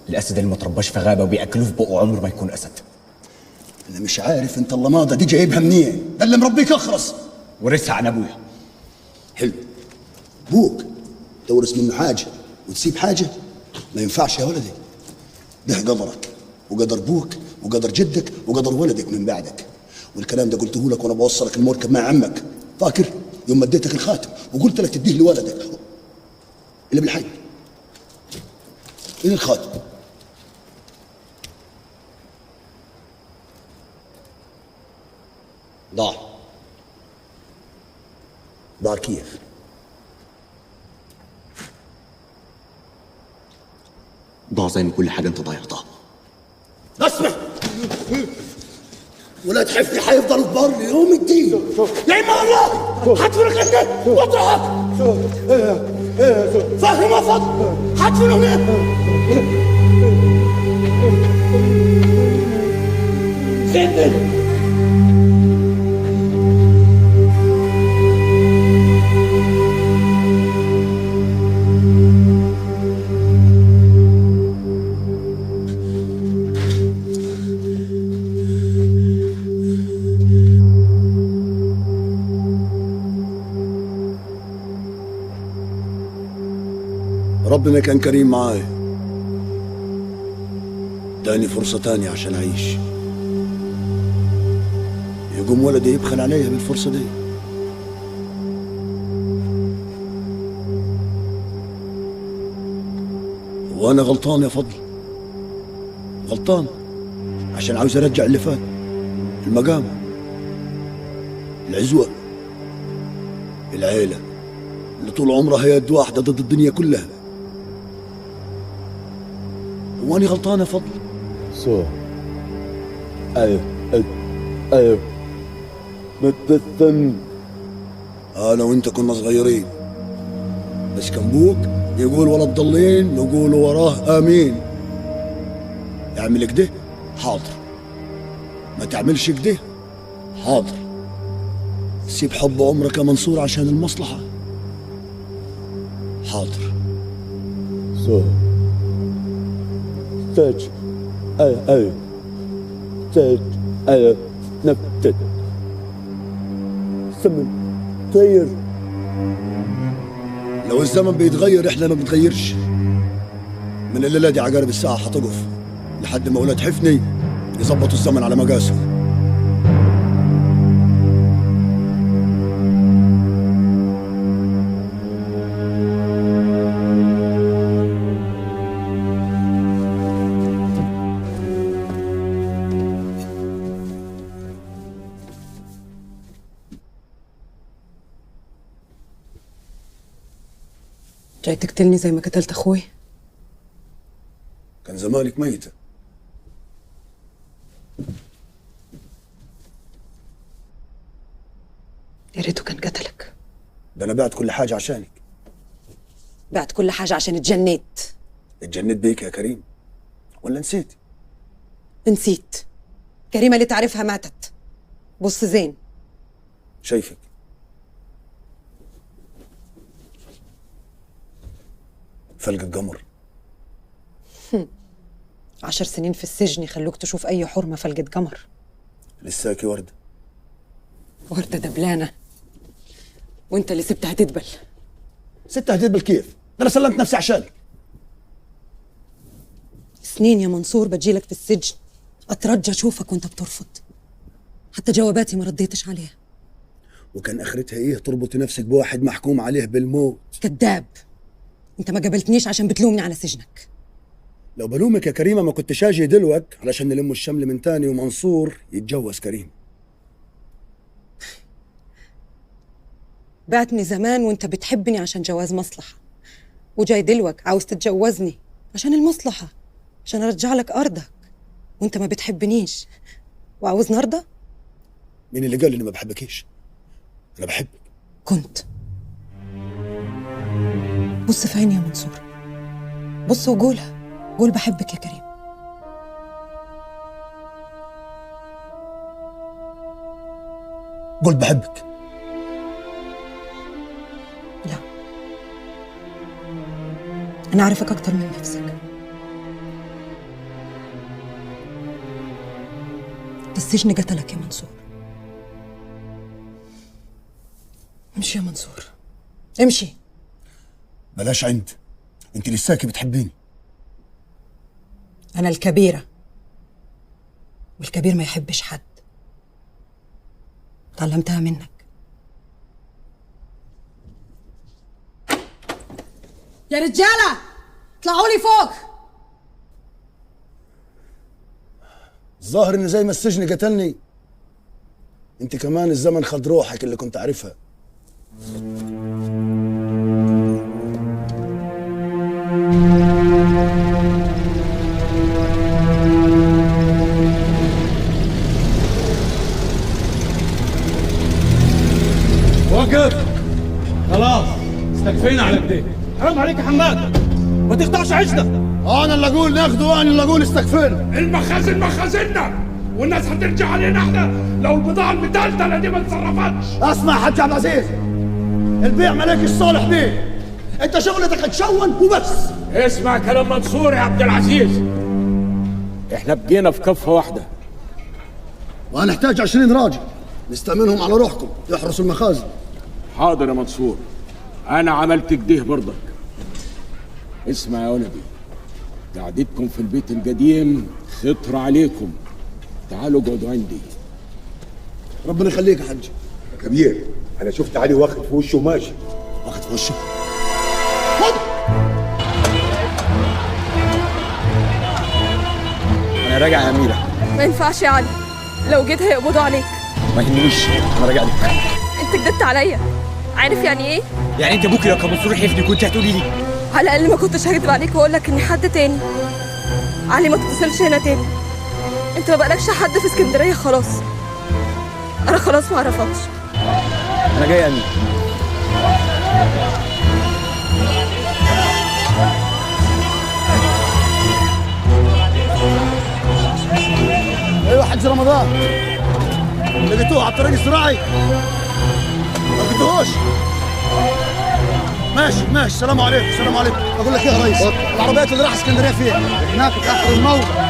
الاسد اللي ما ترباش في غابه وبياكلوه في بقه عمره ما يكون اسد. انا مش عارف انت اللماضه دي جايبها منين، ده اللي مربيك اخرس. ورثها عن ابويا. حلو. ابوك تورث منه حاجه وتسيب حاجه؟ ما ينفعش يا ولدي. ده قدرك وقدر ابوك وقدر جدك وقدر ولدك من بعدك. والكلام ده قلته لك وانا بوصلك المركب مع عمك، فاكر؟ يوم ما اديتك الخاتم وقلت لك تديه لولدك اللي بالحي. ايه الخاتم؟ ضاع. ضاع كيف؟ ضاع زي ما كل حاجه انت ضيعتها. اسمع، ولاد حفني حيفضل كبار ليوم الدين. يا اما والله حتفرق انت واطرحك. فهم يا فضل، حتفرق هناك. سيدنا ربنا كان كريم معاي، اداني فرصة تانية عشان أعيش. يقوم ولدي يبخل عليا بالفرصة دي. وأنا غلطان يا فضل، غلطان عشان عاوز أرجع اللي فات، المقام، العزوة، العيلة اللي طول عمرها يد واحدة ضد الدنيا كلها. واني غلطان يا فضل؟ ايوه متسن. انا وانت كنا صغيرين، بس كان بوك يقول ولا تضلين نقولوا وراه امين. اعمل كده حاضر، ما تعملش كده حاضر. سيب حب عمرك يا منصور عشان المصلحة حاضر. تاج تاج نبتت زمن تغير. لو الزمن بيتغير احنا ما بنتغيرش. من الليله دي عقارب الساعه هتقف لحد ما ولاد حفني يظبطوا الزمن على مقاسه. جاي تقتلني زي ما قتلت اخوي؟ كان زمانك ميتة. يا ريته كان قتلك. ده انا بعت كل حاجة عشانك. بعت كل حاجة عشان اتجنيت. اتجنيت بيك يا كريم ولا نسيت؟ نسيت. كريمة اللي تعرفها ماتت. بص زين. شايفك. فلق القمر. 10 سنين في السجن يخلوك تشوف أي حرمة فلقة قمر. لساكي وردة. وردة دبلانة، وانت اللي سبتها تدبل. سبتها تدبل كيف؟ ده انا سلمت نفسي عشانك. سنين يا منصور بتجيلك في السجن اترجى اشوفك وانت بترفض. حتى جواباتي ما رديتش عليها. وكان اخرتها ايه تربطي نفسك بواحد محكوم عليه بالموت؟ كذاب. انت ما قابلتنيش عشان بتلومني على سجنك. لو بلومك يا كريمة ما كنتش اجي دلوك علشان نلم الشمل من تاني ومنصور يتجوز كريم. بعتني زمان وانت بتحبني عشان جواز مصلحة، وجاي دلوك عاوز تتجوزني عشان المصلحة، عشان ارجع لك ارضك، وانت ما بتحبنيش وعاوزني ارضى. مين اللي قال اني ما بحبكيش؟ انا بحبك. كنت. بص في عيني يا منصور، بص وقولها، قول بحبك يا كريم. قول بحبك. لا، أنا أعرفك أكتر من نفسك. السجن قتلك يا منصور. امشي يا منصور، امشي. بلاش عند، انت لساكي بتحبيني. أنا الكبيرة، والكبير ما يحبش حد، تعلمتها منك. يا رجالة اطلعوا لي فوق. الظاهر ان زي ما السجن قتلني انت كمان الزمن خد روحك اللي كنت عارفها. وقف، خلاص استكفينا على كده. حرام عليك يا حماد، ما تقطعش عيشنا. انا اللي اقول ناخده وانا اللي اقول استكفينا. المخازن مخازننا، والناس هترجع علينا احنا لو البضاعه المدلدله دي ما اتصرفتش. اسمع يا حاج عبد العزيز، البيع مالكش صالح بيه، انت شغلتك تشون وبس. اسمع كلام منصور يا عبد العزيز، احنا بقينا في كفه واحده، وهنحتاج 20 راجل نستأمنهم على روحكم يحرسوا المخازن. حاضر يا منصور، انا عملت كده برضك. اسمع يا ولدي، قعدتكم في البيت القديم خطر عليكم، تعالوا اقعدوا عندي. ربنا يخليك يا حاج. كبير، انا شفت علي واخد في وشه وماشي. واخد في وشه؟ انا راجع يا اميره. ما ينفعش يا علي، لو جيت هيقبضوا عليك. ما يهمنيش، انا راجع لك. انت كدبت عليا، عارف يعني ايه؟ يعني انت ابوكي لو كان منصور حفني كنت هتقولي لي؟ على الاقل ما كنتش هكدب عليك واقول لك اني حد تاني. علي ما تتصلش هنا تاني، انت ما بقالكش حد في اسكندريه خلاص. انا خلاص ما اعرفكش. انا جاي يا امير. ايوه حج رمضان، لقيتوه على الطريق الزراعي؟ ما لقيتوهوش؟ ماشي، السلام عليكم. السلام عليكم. اقول لك ايه يا ريس، العربيات اللي راح اسكندريه فين؟ هناك في اخر الموضع.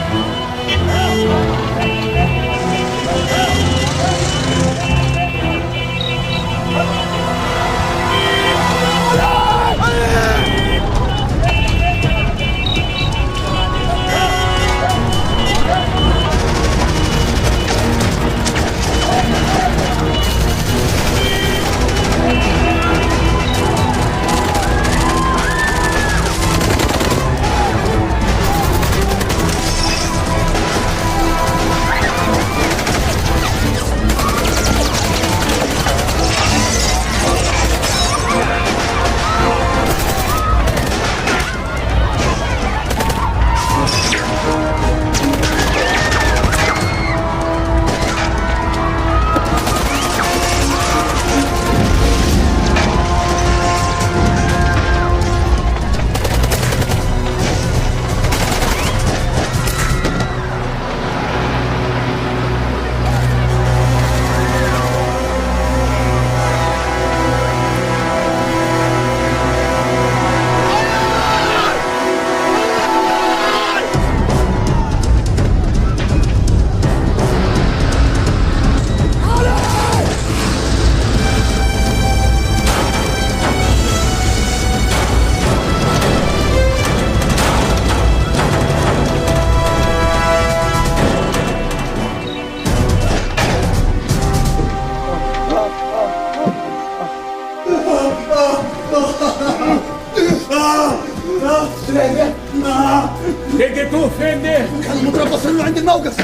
لقيتوه فين ده؟ كان متربصين له عند الموقف.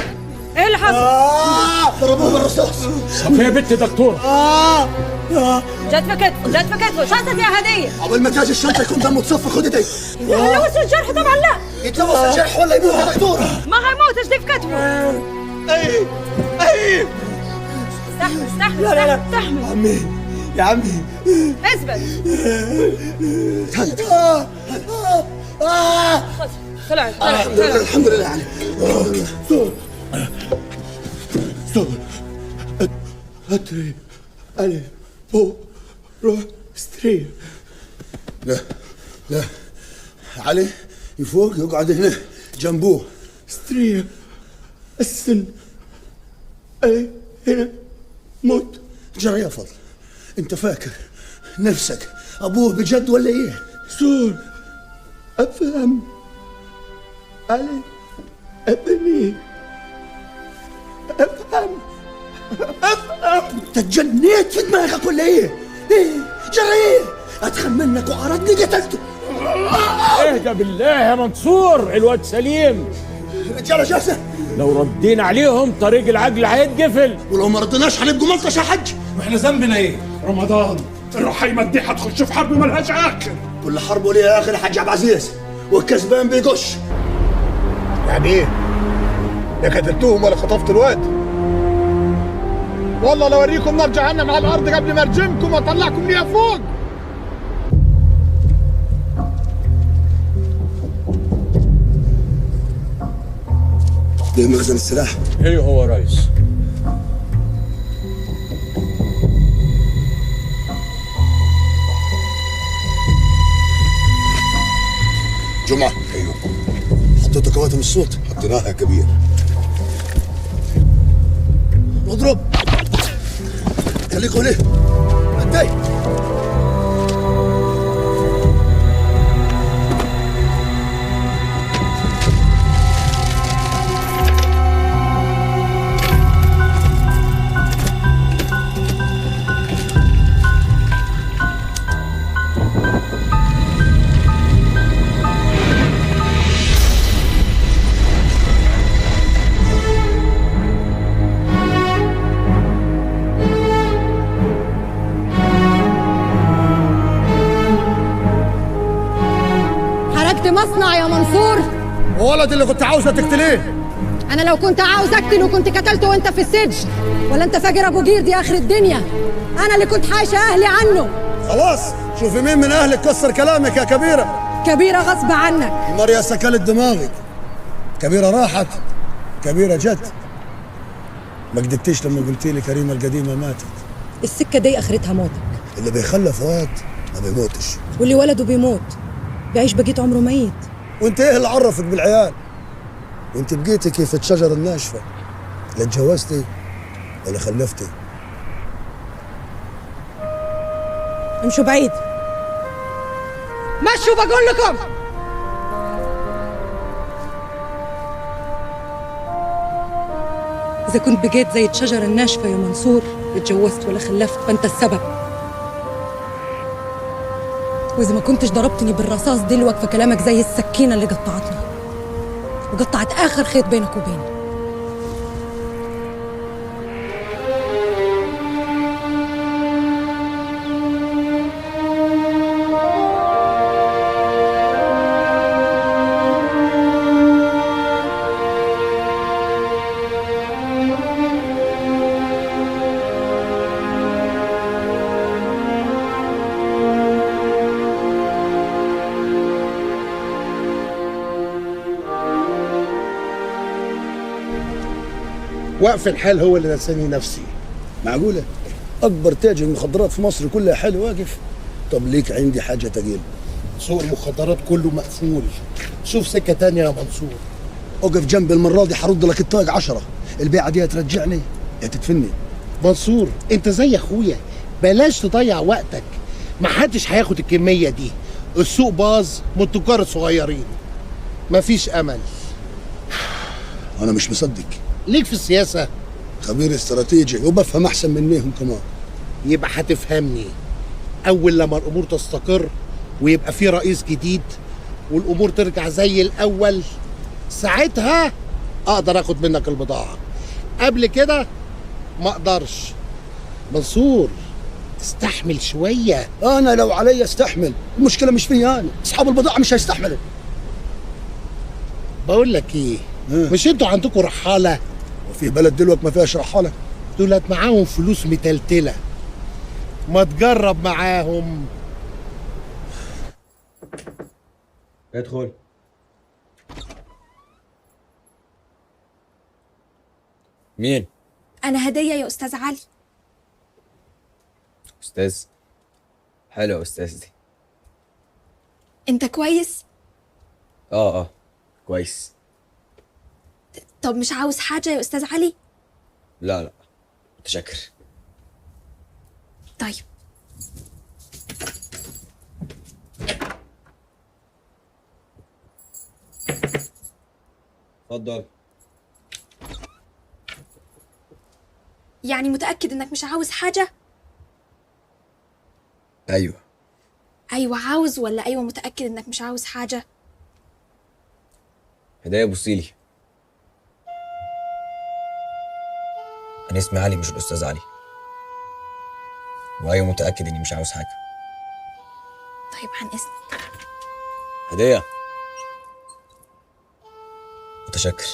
ايه اللي حصل؟ ضربوه بالرصاص. طب يا بنت دكتور. جت في كتفه شنطة يا هدية. قبل ما تاجي الشنطة يكون دمه تصفى، خد ايدي. يتلوث الجرح طبعا لا. يتلوث الجرح ولا يموت يا دكتور؟ ما هيموتش دي في كتفه. اي استحمل عمي يا عمي اثبت. طلعت الحمد لله عليك. صبر اتري الف فوق روح استريح. لا علي يفوق يقعد هنا جنبوه. استريح السن ايه هنا موت. جرى يا فضل، انت فاكر نفسك ابوه بجد ولا ايه؟ سور افهم علي ابني، افهم. انت اتجنيت في دماغك ولا ايه؟ ايه جرى ايه؟ اتخن منك وعرضني قتلته. اهدى بالله يا منصور، الواد سليم. الرجاله جاهزه؟ لو ردينا عليهم طريق العجل هيتقفل، ولو ما ردناش هنبقوا ملطش يا حج. واحنا ذنبنا ايه؟ رمضان الرحيمه دي هتخش في حرب ملهاش اخر. كل حرب وليها اخر يا حاج عبد العزيز، والكسبان بيقش. يعني ايه؟ لا قتلتوهم ولا خطفت الواد؟ والله لو اوريكم نار جهنم على الارض قبل ما ارجمكم واطلعكم ليها فوق. ده مخزن السلاح. ايه هو يا ريس؟ جمعة. ايوه. حطيتوا كواتم الصوت؟ حطيناها يا كبير. اضرب. خليكوا هنا. عدي. مصنع يا منصور. ولد اللي كنت عاوزه تقتليه. انا لو كنت عاوز اقتله كنت قتلته وانت في السجن، ولا انت فاكر ابو قير دي اخر الدنيا؟ انا اللي كنت حايشه اهلي عنه. خلاص شوفي مين من اهلك كسر كلامك يا كبيره. كبيره غصب عنك. النار يا سكلت دماغك. كبيره راحت، كبيره جت. ما كدبتيش لما قلتي لي كريمه القديمه ماتت. السكه دي اخرتها موتك. اللي بيخلف واد ما بيموتش، واللي ولده بيموت بيعيش بقيت عمره ميت. وانت ايه اللي عرفك بالعيال؟ وانت بقيتي كيف الشجره الناشفه، لا اتجوزتي ولا خلفتي. امشوا بعيد، مشوا بقول لكم. إذا كنت بقيت زي الشجرة الناشفة يا منصور، اتجوزت ولا خلفت، فأنت السبب. وإذا ما كنتش ضربتني بالرصاص دلوقتي فكلامك زي السكينة اللي قطعتني وقطعت آخر خيط بينك وبيني. وقف الحال هو اللي نساني نفسي. معقولة؟ أكبر تاجر مخدرات في مصر كلها حال واقف؟ طب ليك عندي حاجة تقيل. سوق المخدرات كله مقفول، شوف سكة تانية يا منصور. أقف جنبي المرة دي هرد لك الطاق 10، البيعة دي هترجعني يا تدفني. منصور أنت زي أخويا، بلاش تضيع وقتك، محدش هياخد الكمية دي. السوق باظ من التجار الصغيرين، مفيش أمل. أنا مش مصدق. ليك في السياسة؟ خبير استراتيجي وبفهم أحسن منهم كمان. يبقى هتفهمني. أول لما الأمور تستقر ويبقى في رئيس جديد والأمور ترجع زي الأول، ساعتها أقدر أخد منك البضاعة. قبل كده ما أقدرش. منصور استحمل شوية. أنا لو علي استحمل، المشكلة مش فيا أنا، أصحاب البضاعة مش هيستحملوا. بقول لك إيه، مش انتوا عندكم رحالة؟ وفي بلد دلوقتي ما فيهاش رحالة؟ دولت معاهم فلوس متلتلة، ما تجرب معاهم. ادخل. مين؟ أنا هدية يا أستاذ علي. أستاذ؟ حلو يا أستاذ دي. أنت كويس؟ اه كويس. طب مش عاوز حاجة يا أستاذ علي؟ لا لا متشكر. طيب اتفضل. يعني متأكد انك مش عاوز حاجة؟ ايوه. ايوه عاوز ولا ايوه متأكد انك مش عاوز حاجة؟ هدايا بصيلي، انا اسمي علي مش الاستاذ علي، وايوه متأكد اني مش عاوز حاجة. طيب عن اذنك. هدية. متشكر.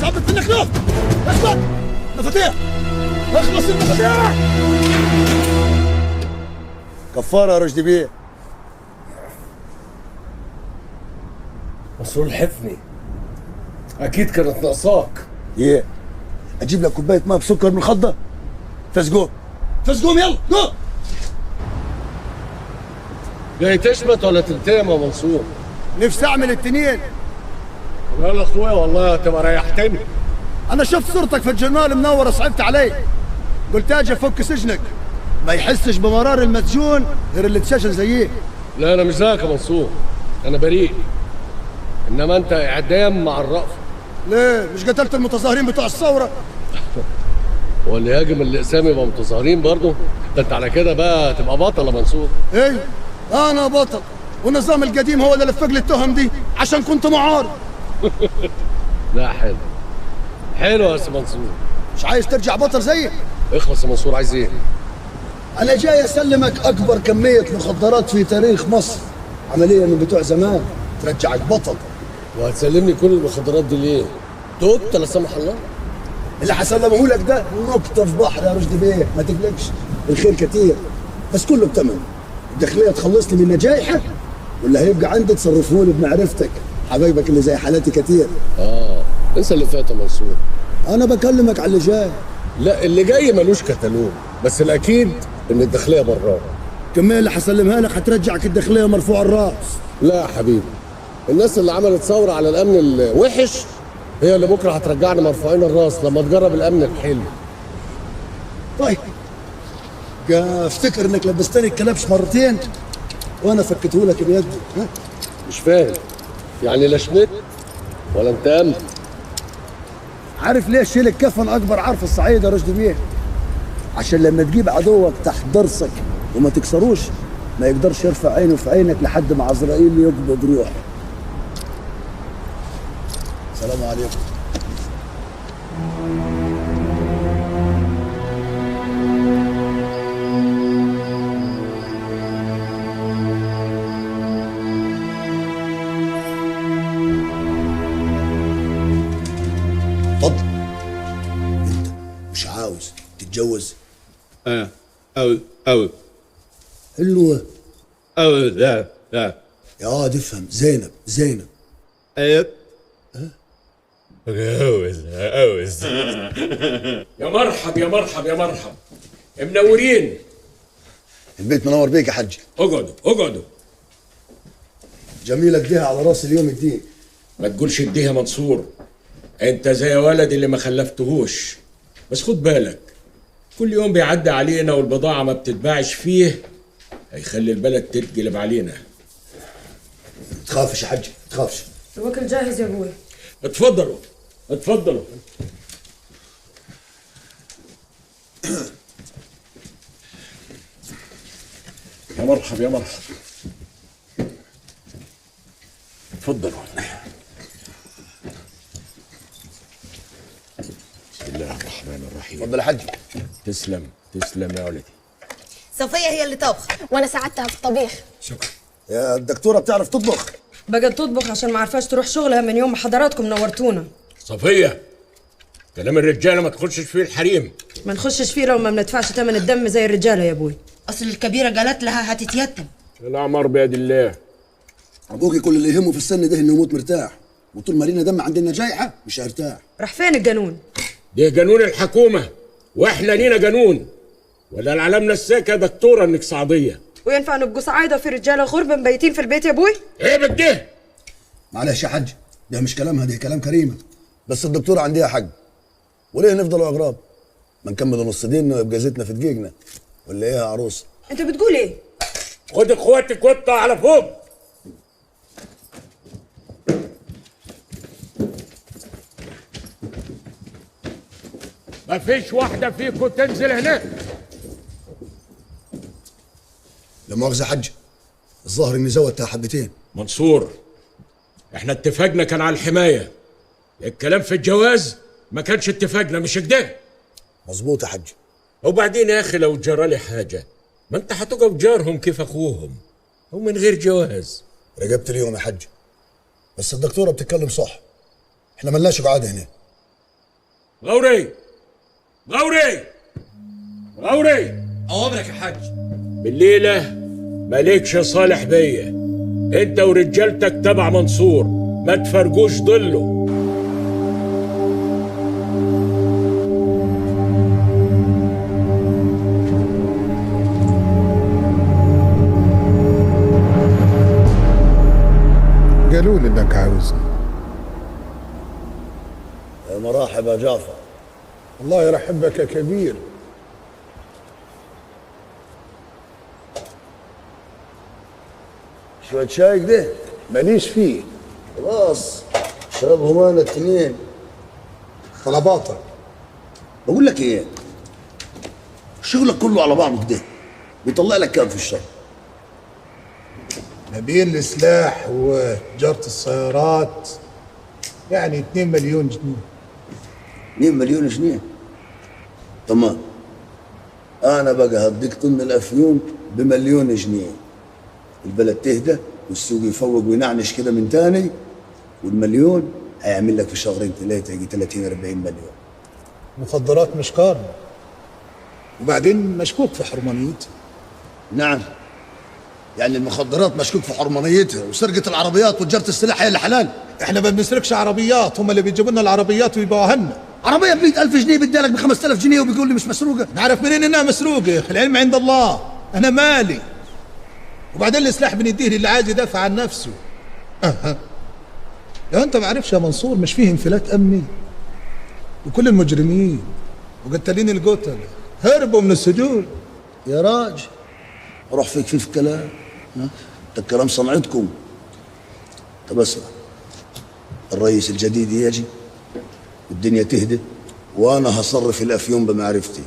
ثبت منك له. اثبت. مفاتيح. اخلص المفاتيح. كفاره يا رشدي بيه. مسؤول الحفني اكيد كانت ناقصاك. ايه اجيب لك كوبايه ماء بسكر من الخضه؟ فاسقوم فاسقوم يلا جو. جاي تشمت ولا تنتقم يا منصور؟ نفسي اعمل التنين. يلا اخويا والله هتبقى ريحتني. انا شفت صورتك في الجرنال منوره صعبت علي، قلت اجي افك سجنك ما يحسش بمرار المسجون غير اللي اتسجن زيك. لا انا مش زيك يا منصور، انا بريء، انما انت اعدام مع الرأفة. ليه مش قتلت المتظاهرين بتوع الثوره؟ هو اللي يهاجم الاقسام يبقى متظاهرين برضه؟ ده انت على كده بقى تبقى بطل يا منصور. ايه انا بطل والنظام القديم هو اللي لفق لي التهم دي عشان كنت معارض. لا حلو حلو يا سي منصور. مش عايز ترجع بطل زيي؟ اخلص يا منصور، عايز ايه؟ انا جاي اسلمك اكبر كميه مخدرات في تاريخ مصر، عمليه من بتوع زمان ترجعك بطل. وهتسلمني كل المخدرات دي ليه؟ تبت لا سمح الله؟ اللي هسلمه لك ده نقطه في بحر يا رشدي بيه، ما تقلقش الخير كتير بس كله بتمن. الداخليه تخلصني من نجايحك واللي هيبقى عندي تصرفه لي بمعرفتك، حبايبك اللي زي حالاتي كتير. انسى اللي فات يا منصور. انا بكلمك على اللي جاي. لا اللي جاي ملوش كتالوج، بس الاكيد ان الداخليه براه. الكميه اللي هسلمها لك هترجعك الداخليه مرفوع الراس. لا يا حبيبي، الناس اللي عملت ثوره على الامن الوحش هي اللي بكره هترجعنا مرفوعين الراس لما تجرب الامن الحلو. طيب افتكر انك لبستني الكلبش مرتين وانا فكته لك بيدي. مش فاهم يعني لا شمت ولا انتقمت؟ عارف ليه شيل الكفن اكبر عار في الصعيد يا رشدي بيه؟ عشان لما تجيب عدوك تحت ضرسك وما تكسروش ما يقدرش يرفع عينه في عينك لحد ما عزرائيل يقبض روحه. السلام عليكم. اتفضل. انت مش عاوز تتجوز؟ أو حلوة. لا يا واد افهم، زينب أيوة. أوز يا مرحب يا مرحب يا مرحب، منورين. البيت منور بيك يا حجي. اقعدوا. جميلة اديها على راس اليوم الدين. ما تقولش اديها يا منصور، انت زي ولد اللي ما خلفتهوش. بس خد بالك كل يوم بيعدي علينا والبضاعة ما بتتباعش فيه هيخلي البلد تتقلب علينا. تخافش يا حجي تخافش. الوكل جاهز يا ابوي. اتفضلوا. يا مرحب اتفضلوا. بسم الله الرحمن الرحيم. اتفضل يا حجي. تسلم يا ولدي. صفية هي اللي طبخ وانا ساعدتها في الطبيخ. شكرا. يا الدكتورة بتعرف تطبخ؟ بقت تطبخ عشان ما عرفاش تروح شغلها من يوم ما حضراتكم نورتونا. صفية كلام الرجالة ما تخشش فيه الحريم. ما نخشش فيه لو ما بندفعش ثمن الدم زي الرجاله يا ابوي. اصل الكبيرة قالت لها هتتيتم. الأعمار بيد الله. ابوكي كل اللي يهمه في السن ده انه يموت مرتاح، وطول ما لينا دم عندنا جايحه مش هيرتاح. راح فين الجنون؟ ده جنون الحكومه واحنا لينا جنون، ولا العلمنا الساكه دكتوره انك صعيديه. وينفع نبقوا صعايده في رجاله غرب مبيتين في البيت يا ابوي؟ ايه بده؟ معلش يا حاج، ده مش كلامها، ده كلام كريمه، بس الدكتوره عندها حق. وليه نفضلوا اغراب؟ ما نكمل نص ديننا ويبقى زيتنا في دقيقنا، ولا ايه يا عروس؟ انت بتقول ايه؟ خد اخواتك واطلع على فوق. مفيش واحدة فيكم تنزل هناك. لا مؤاخذة يا حاج، الظاهر اني زودتها حبتين. منصور، احنا اتفاقنا كان على الحماية، الكلام في الجواز ما كانش اتفاقنا، مش كده؟ مظبوط يا حاج. وبعدين يا اخي لو جرالي حاجة ما انت هتقف جارهم كيف اخوهم ومن غير جواز. رجبت اليوم يا حاج، بس الدكتورة بتتكلم صح، احنا ملناش قعدة هنا. غوري غوري غوري، اوامرك يا حاج. بالليلة مالكش صالح بيا، انت ورجالتك تبع منصور، ما تفرجوش ضله. قالوا لي انك عاوزني. يا مرحب يا جعفر. الله يرحبك يا كبير. شوية شاي كده؟ ماليش فيه. خلاص اشربهم انا التنين. طلباتك. بقول لك ايه؟ شغلك كله على بعضه كده، بيطلع لك كام في الشهر؟ ما بين السلاح وتجارة السيارات يعني 2 مليون جنيه. 2 مليون جنيه؟ تمام. انا بقى هديك طن الافيون ب1 جنيه. البلد تهدى والسوق يفوق وينعنش كده من تاني، والمليون هيعمل لك في شهرين ثلاثه يجي 30-40 مليون. مخدرات مش قارن، وبعدين مشكوك في حرمانيتها. نعم، يعني المخدرات مشكوك في حرمانيتها، وسرقه العربيات وتجاره السلاح هي اللي حلال. احنا ما بنسرقش عربيات، هم اللي بيجيبوا لنا العربيات ويبيعوها لنا. عربيه ب100,000 جنيه بدي لك ب5,000 جنيه وبيقول لي مش مسروقه. نعرف منين انها مسروقه؟ العلم عند الله، انا مالي. وبعدين السلاح بنديه للي عايز يدافع عن نفسه. لو انت ما عارفش يا منصور، مش فيه انفلات امني، وكل المجرمين وقتالين القتل هربوا من السجون. يا راجل روح فيك في الكلام، ده الكلام صنعتكم. طب اسمع، الرئيس الجديد يجي والدنيا تهدى، وانا هصرف الافيون بمعرفتي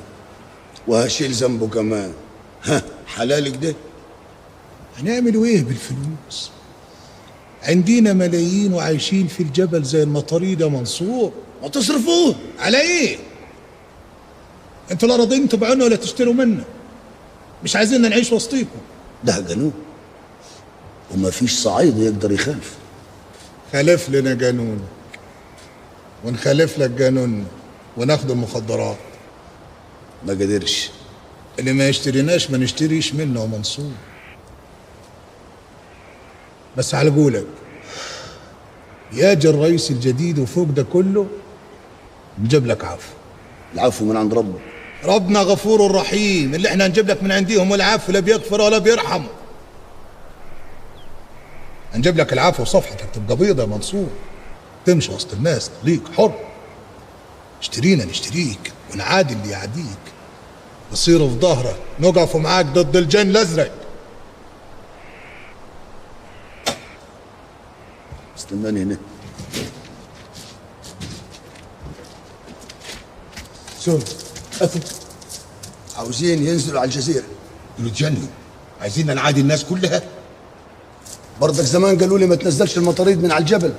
وهشيل ذنبه كمان. حلال كده؟ هنعملوا ايه بالفلوس؟ عندنا ملايين وعايشين في الجبل زي المطاريد يا منصور. ما تصرفوه على ايه؟ انتوا لا راضيين تبيعونا ولا تشتروا منا، مش عايزيننا نعيش وسطيكم. ده قانون وما فيش صعيدي يقدر يخالف. خالف لنا قانونك ونخالف لك قانوننا وناخد المخدرات. ما قدرش. اللي ما يشتريناش ما نشتريش منه يا منصور. بس على قولك ياجي الرئيس الجديد وفوق ده كله نجيب لك عفو. العفو من عند ربك. ربنا غفور رحيم، اللي احنا هنجيب لك من عنديهم والعفو لا بيغفر ولا بيرحم. هنجيب لك العفو وصفحتك تبقى بيضة يا منصور، تمشي وسط الناس ليك حر. اشترينا نشتريك ونعادي اللي يعاديك، نصير في ظهرك نقف معاك ضد الجن الازرق. استناني هنا. عاوزين ينزلوا على الجزيرة. يتجنوا، عايزين نعادي الناس كلها. برضك زمان قالوا لي ما تنزلش المطاريد من على الجبل،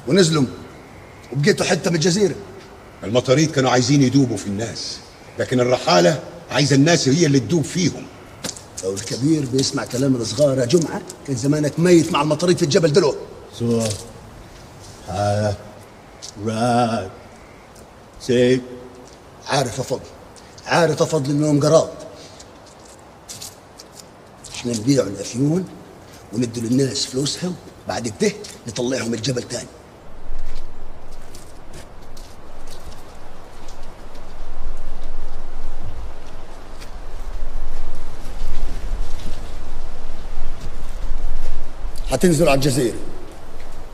ونزلوا وبقيتوا حتة من الجزيرة. المطاريد كانوا عايزين يدوبوا في الناس، لكن الرحالة عايزة الناس هي اللي تدوب فيهم. لو الكبير بيسمع كلام الصغار يا جمعة كان زمانك ميت مع المطاريد في الجبل دلوقتي. عارف يا فضل، عارف يا فضل انهم قراض. احنا نبيع الافيون وندوا للناس فلوسها، بعد كده نطلعهم الجبل تاني. هتنزلوا على الجزيرة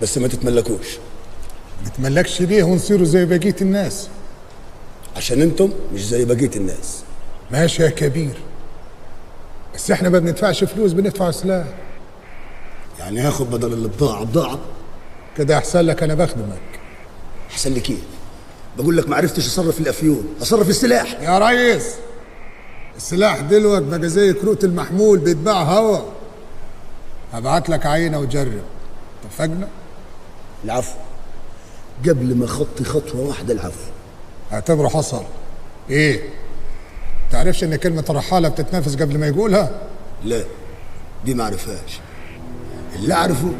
بس ما تتملكوش. نتملكش ليه ونصيروا زي بقية الناس؟ عشان انتم مش زي بقية الناس. ماشي يا كبير، بس احنا ما بندفعش فلوس، بندفع سلاح. يعني هاخد بدل البضاعة بضاعة؟ كده احسن لك، انا بخدمك. احسن لك ايه؟ بقول لك ما عرفتش اصرف الافيون، اصرف السلاح. يا ريس السلاح دلوقتي بقى زي كروت المحمول بيتباع هوا. هبعت لك عينه وجرب. اتفقنا؟ العفو. قبل ما اخطي خطوه واحده العفو. اعتبره حصل. ايه؟ تعرفش ان كلمه رحاله بتتنفس قبل ما يقولها؟ لا دي ما اعرفهاش. اللي اعرفه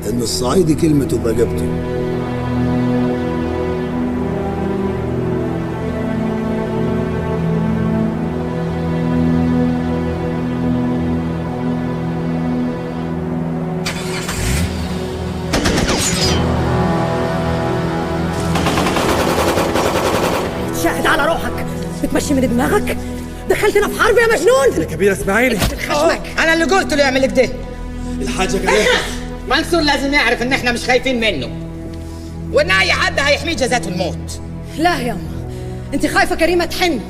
ان الصعيدي كلمته بجبته. شاهد على روحك، بتمشي من دماغك؟ دخلتنا في حرب يا مجنون. يا كبير اسماعيلي، انا اللي قلت له يعمل كده. الحاجه كده. منصور لازم يعرف ان احنا مش خايفين منه، وان اي حد هيحميه جزاته الموت. لا ياما، انت خايفه كريمه تحن،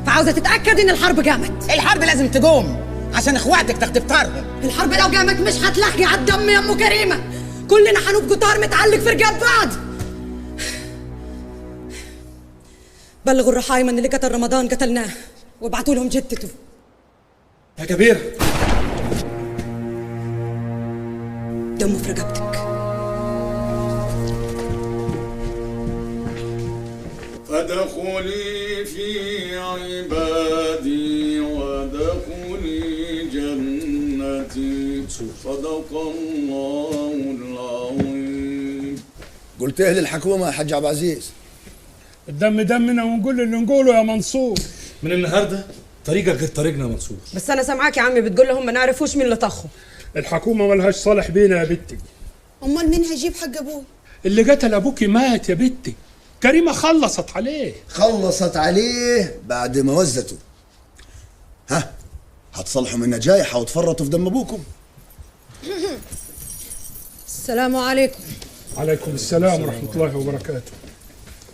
فعاوزه تتاكد ان الحرب قامت. الحرب لازم تقوم عشان اخواتك تختارهم. الحرب لو قامت مش هتلحقي على الدم يا ام كريمه، كلنا هنبقوا طار متعلق في رقاب بعض. بلغوا الرحايم ان اللي قتل رمضان قتلناه، وابعتوا لهم جدته. يا كبير، دمه في رقبتك. فادخلي في عبادي وادخلي جنتي. صدق الله العظيم. قلت ايه للحكومه يا حاج عبد العزيز؟ الدم دمنا ونقول اللي نقوله يا منصور. من النهارده طريقك غير طريقنا يا منصور. بس انا سامعاك يا عمي بتقول لهم ما نعرفوش مين اللي طخه. الحكومه ملهاش صالح بينا يا بنتي. امال مين هيجيب حق ابوي؟ اللي قتل ابوكي مات يا بنتي. كريمه خلصت عليه. خلصت عليه بعد ما وزته. ها هتصلحوا من نجايح وتفرطوا في دم ابوكم؟ السلام عليكم. عليكم السلام ورحمه الله وبركاته.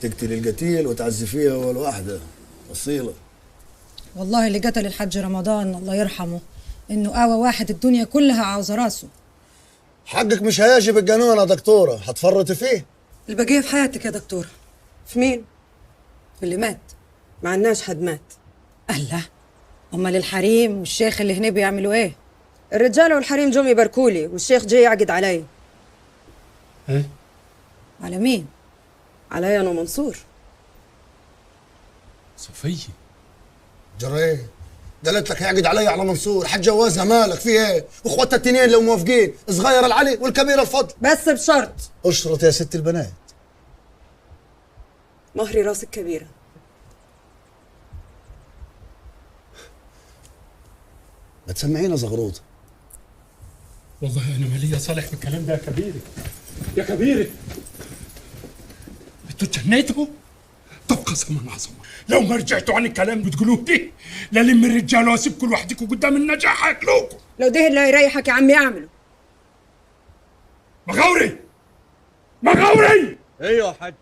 تقتل القتيل وتعزي فيها اول واحده اصيله. والله اللي قتل الحاج رمضان الله يرحمه انه قاوى واحد الدنيا كلها عاوزه راسه. حقك مش هيجي القانون يا دكتوره، هتفرطي فيه. البقيه في حياتك يا دكتوره. في مين؟ اللي مات. ما عندناش حد مات. الله، امال الحريم والشيخ اللي هنا بيعملوا ايه؟ الرجاله والحريم جم يباركولي والشيخ جاي يعقد علي. ايه؟ على مين؟ علي انا ومنصور. صفيه جرى ايه؟ قالت لك هيعقد علي على منصور، حتجوزها مالك في ايه؟ واخواتها التنين لو موافقين، صغير العلي والكبير الفضل. بس بشرط. اشرط يا ست البنات. مهري راسك كبيره. ما تسمعينا زغروطه. والله انا مالي صالح بالكلام ده يا كبيري. يا كبيري انتوا اتجنيتوا؟ طب قسما عظما لو ما رجعتوا عن الكلام بتقولوه ده للم الرجال واسيب كل واحدكم قدام النجاح هياكلوكم. لو ده اللي هيريحك يا عمي اعمله. مغاوري مغاوري. ايوه يا حاج.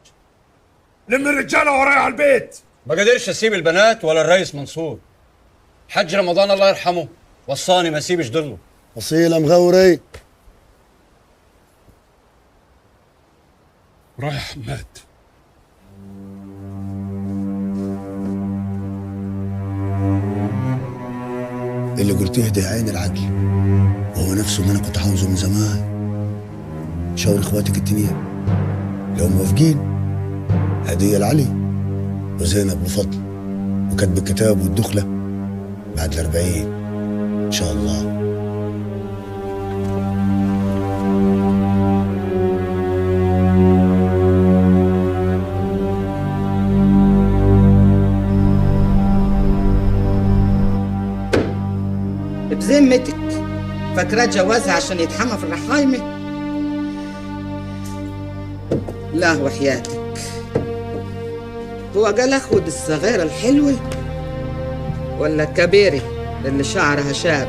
لم الرجاله ورايا على البيت. ما قدرش اسيب البنات ولا الريس منصور. حج رمضان الله يرحمه وصاني ما اسيبش ضله. اصيله مغوري. رايح حماد. اللي قلتيه ده عين العدل، وهو نفسه ما انا كنت عاوزه من زمان. شاور اخواتك التنين لو موافقين، هديه لعلي وزينب بفضل، وكتب الكتاب والدخله بعد ال40 ان شاء الله. بذمتك فاكراه جوازها عشان يتحمى في الرحايمة؟ لا وحياتك، هو قال اخد الصغيرة الحلوة ولا الكبيرة اللي شعرها شاب؟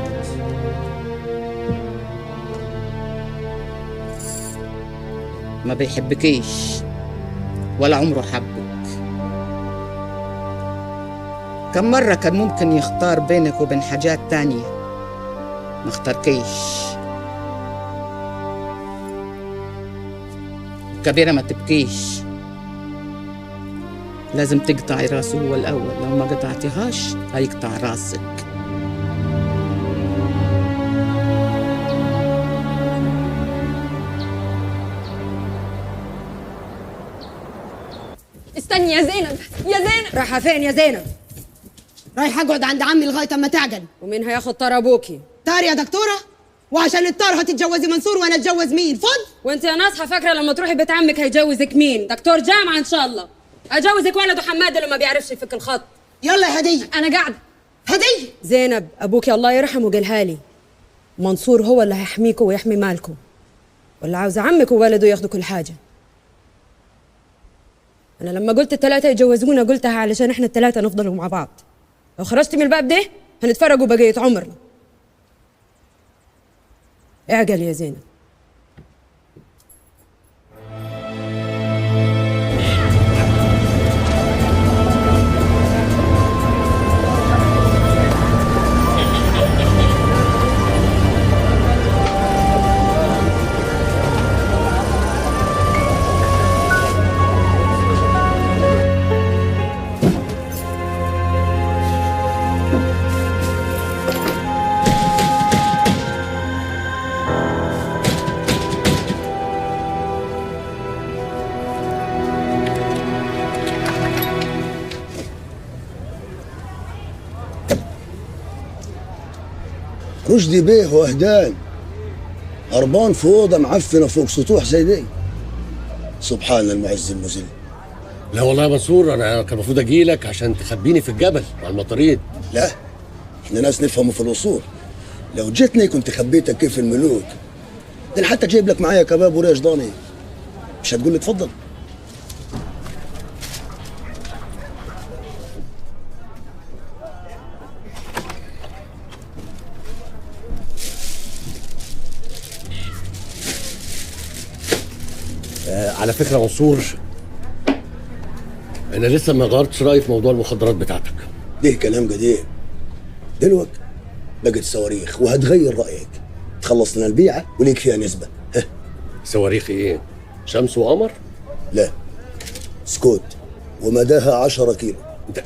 ما بيحبكيش ولا عمره حبك. كم مرة كان ممكن يختار بينك وبين حاجات تانية، ما اختاركيش. كبيرة ما تبكيش، لازم تقطعي راسه هو الأول، لو ما قطعتيهاش هيقطع راسك. استني يا زينب، يا زينب. رايحة فين يا زينب؟ رايحة اقعد عند عمي لغاية اما تعجل. ومين هياخد طار ابوكي؟ طار يا دكتورة؟ وعشان الطار هتتجوزي منصور وانا اتجوز مين؟ فض؟ وانت يا ناصحة فاكرة لما تروحي بيت عمك هيجوزك مين؟ دكتور جامعة ان شاء الله. اجوزك ولده حماد اللي ما بيعرفش يفك الخط. يلا يا هدية. انا قاعدة. هدية. زينب ابوكي الله يرحمه قالها لي، منصور هو اللي هيحميكوا ويحمي مالكوا، ولا عاوزة عمك وولده ياخدوا كل حاجة. انا لما قلت الثلاثة يتجوزونا قلتها علشان احنا الثلاثة نفضلوا مع بعض. لو خرجت من الباب ده هنتفرقوا بقية عمرنا. اعقل يا زينب. رشدي بيه وهدان هربان في اوضه معفنه فوق سطوح زي دي. سبحان المعز المذل. لا والله يا منصور، انا كان المفروض اجي لك عشان تخبيني في الجبل مع المطاريد. لا احنا ناس نفهموا في الاصول، لو جيتني كنت خبيتك كيف الملوك. ده أنا حتى جايب لك معايا كباب وريش ضاني، مش هتقول لي اتفضل؟ على فكره منصور، انا لسه ما غيرتش رايي في موضوع المخدرات بتاعتك. ده كلام قديم. دلوقتي بقت صواريخ وهتغير رايك، تخلص لنا البيعه وليك فيها نسبه. صواريخ ايه؟ شمس وقمر؟ لا، سكوت ومداها 10 كيلو. انت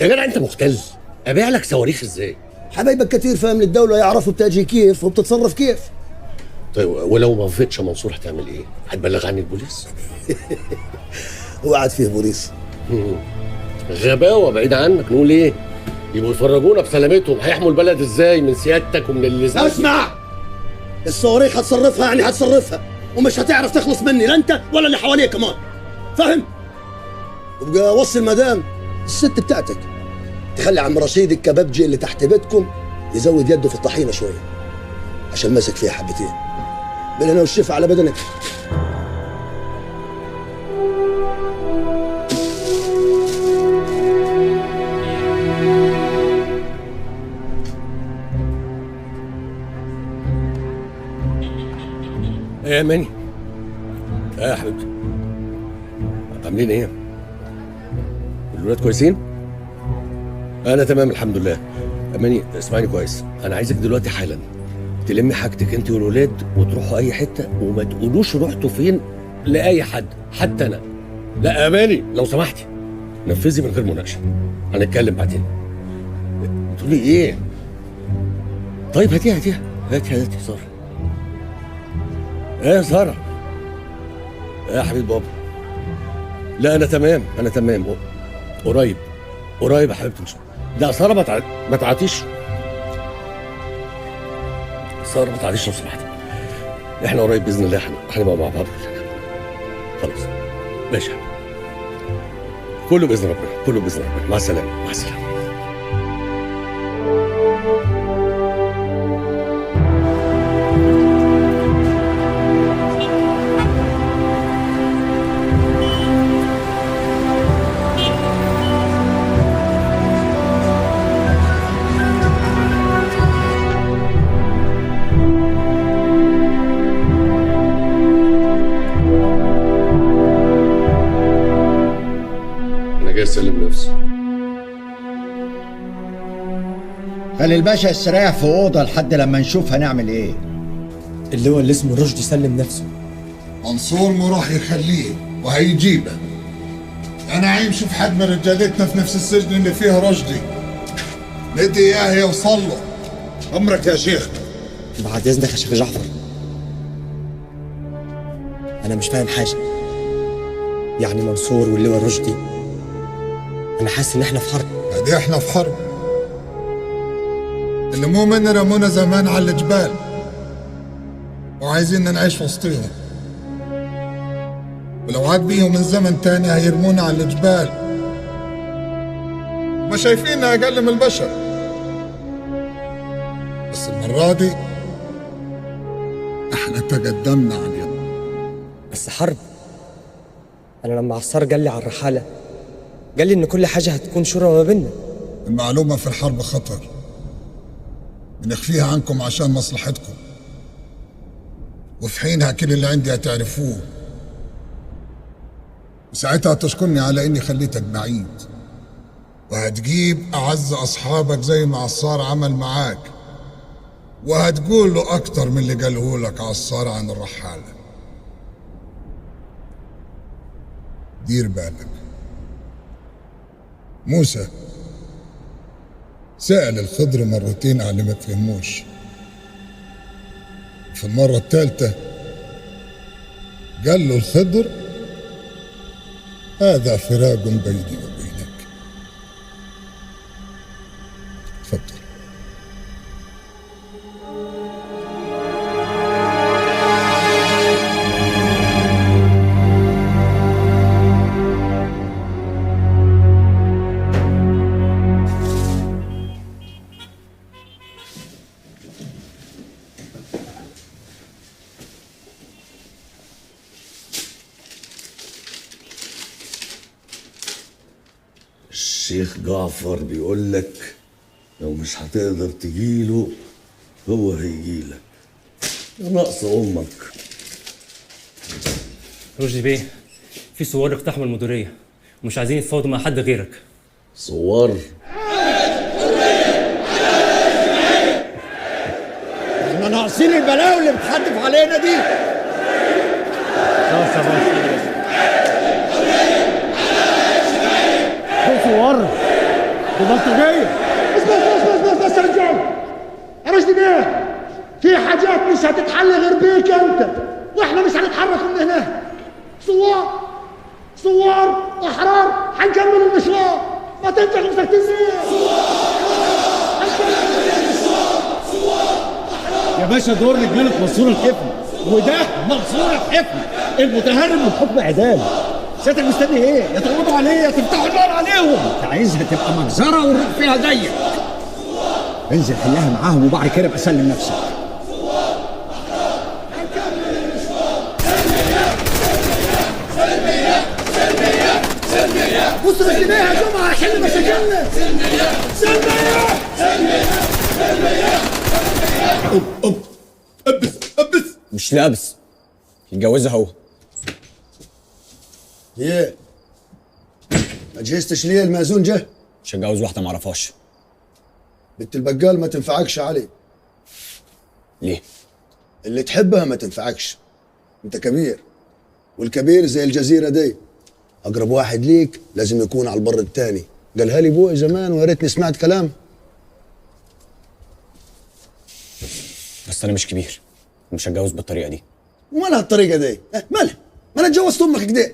يا جدع انت مختل، ابيع لك صواريخ ازاي؟ حبايبك كتير فاهم الدوله يعرفوا بتجي كيف وبتتصرف كيف. طيب ولو ما وافقتش يا منصور هتعمل ايه؟ هتبلغ عني البوليس؟ هو قاعد فيه بوليس؟ غباوه بعيد عنك. نقول ايه؟ يبقوا يفرجونا بسلامتهم، هيحموا البلد ازاي من سيادتك ومن اللي زي. اسمع، الصواريخ هتصرفها يعني هتصرفها، ومش هتعرف تخلص مني لا انت ولا اللي حواليك كمان، فاهم؟ وبقى وصي المدام الست بتاعتك تخلي عم رشيد الكبابجي اللي تحت بيتكم يزود يده في الطحينه شويه عشان ماسك فيها حبتين. بالهنا والشفا على بدنك. ايه يا ماني؟ ايه يا حبيبتي؟ عاملين ايه؟ الولاد كويسين؟ انا تمام الحمد لله. ماني اسمعني كويس، انا عايزك دلوقتي حالا تلمي حاجتك انت والولاد وتروحوا اي حته، وما تقولوش رحتوا فين لاي حد، حتى انا. لا يا ماني لو سمحتي نفذي من غير مناقشه، هنتكلم بعدين. تقولي ايه؟ طيب هاتيها هاتي ساره. ايه يا ساره؟ ايه يا حبيب بابا؟ لا انا تمام قريب يا حبيبتي. لا ساره ما تعطيش ساره، ما تعطيش لو سمحتي. احنا قريب باذن الله هنبقى مع بعض خلاص. ماشي كله باذن ربنا، مع السلامه. جاي يسلم نفسه. خلي الباشا يستريح في اوضه لحد لما نشوف هنعمل ايه. اللواء اللي اسمه رشدي سلم نفسه. منصور مو راح يخليه وهيجيبه. انا عايم شوف حد من رجالتنا في نفس السجن اللي فيه رشدي، ندي اياه يوصل له. امرك يا شيخ. بعد اذنك يا شيخ جعفر، انا مش فاهم حاجه. يعني منصور واللواء رشدي، انا حاسس ان احنا في حرب. قد احنا في حرب. اللي مو منا رمونا زمان على الجبال وعايزيننا نعيش وسطيهم، ولو عاد بيهم من زمن تاني هيرمونا على الجبال. ما شايفيننا اقل من البشر، بس المرة دي احنا تقدمنا عليهم. بس حرب. انا لما عصار قال لي على الرحاله، قال لي ان كل حاجه هتكون شورى ما بيننا. المعلومة في الحرب خطر، بنخفيها عنكم عشان مصلحتكم، وفي حينها كل اللي عندي هتعرفوه، وساعتها تشكرني على اني خليتك بعيد، وهتجيب اعز اصحابك زي ما عصار عمل معاك، وهتقول له اكتر من اللي قاله لك عصار عن الرحالة. دير بالك. موسى سأل الخضر مرتين على اللي ما تفهموش، في المرة الثالثة قال له الخضر هذا فراق بيني وبينك. تفضل. الشيخ جعفر بيقول لك لو مش هتقدر تجيله هو هيجيلك. ناقص امك. رشدي بيه، في ثوار اقتحموا المديريه ومش عايزين يتفاوضوا مع حد غيرك. ثوار؟ احنا ناقصين البلاوي اللي بتحدف علينا دي. خلاص يا باشا. ثوار دي بلطجيه. بس يا رجال، يا رشدي بيه، في حاجات مش هتتحل غير بيك انت، واحنا مش هنتحرك من هنا. ثوار احرار، هنكمل المشوار، ما تنسى نفسك يا باشا دور رجاله منصور الحفني، وده منصور الحفني المتهرب من حكم اعدام. سيادتك مستني ايه؟ يا تقبضوا عليه يا تفتحوا النار عليهم. انت عايزها تبقى مجزره ونروح فيها زيك. انزل حلها معاهم وبعد كده ابقى سلم نفسك. بص رشدي بيه يا جماعه، حل مشاكلنا. ابس. مش لابس، يتجوزها هو. ايه؟ ما جهزتش ليه المأذون جه؟ مش هتجوز واحده ما اعرفهاش. بنت البقال ما تنفعكش علي. ليه؟ اللي تحبها ما تنفعكش. انت كبير، والكبير زي الجزيره دي، اقرب واحد ليك لازم يكون على البر التاني. قالها لي ابوي زمان ويا ريتني سمعت كلام. بس انا مش كبير ومش هتجوز بالطريقه دي. ومالها الطريقه دي؟ مالها؟ ما انا اتجوزت امك كده.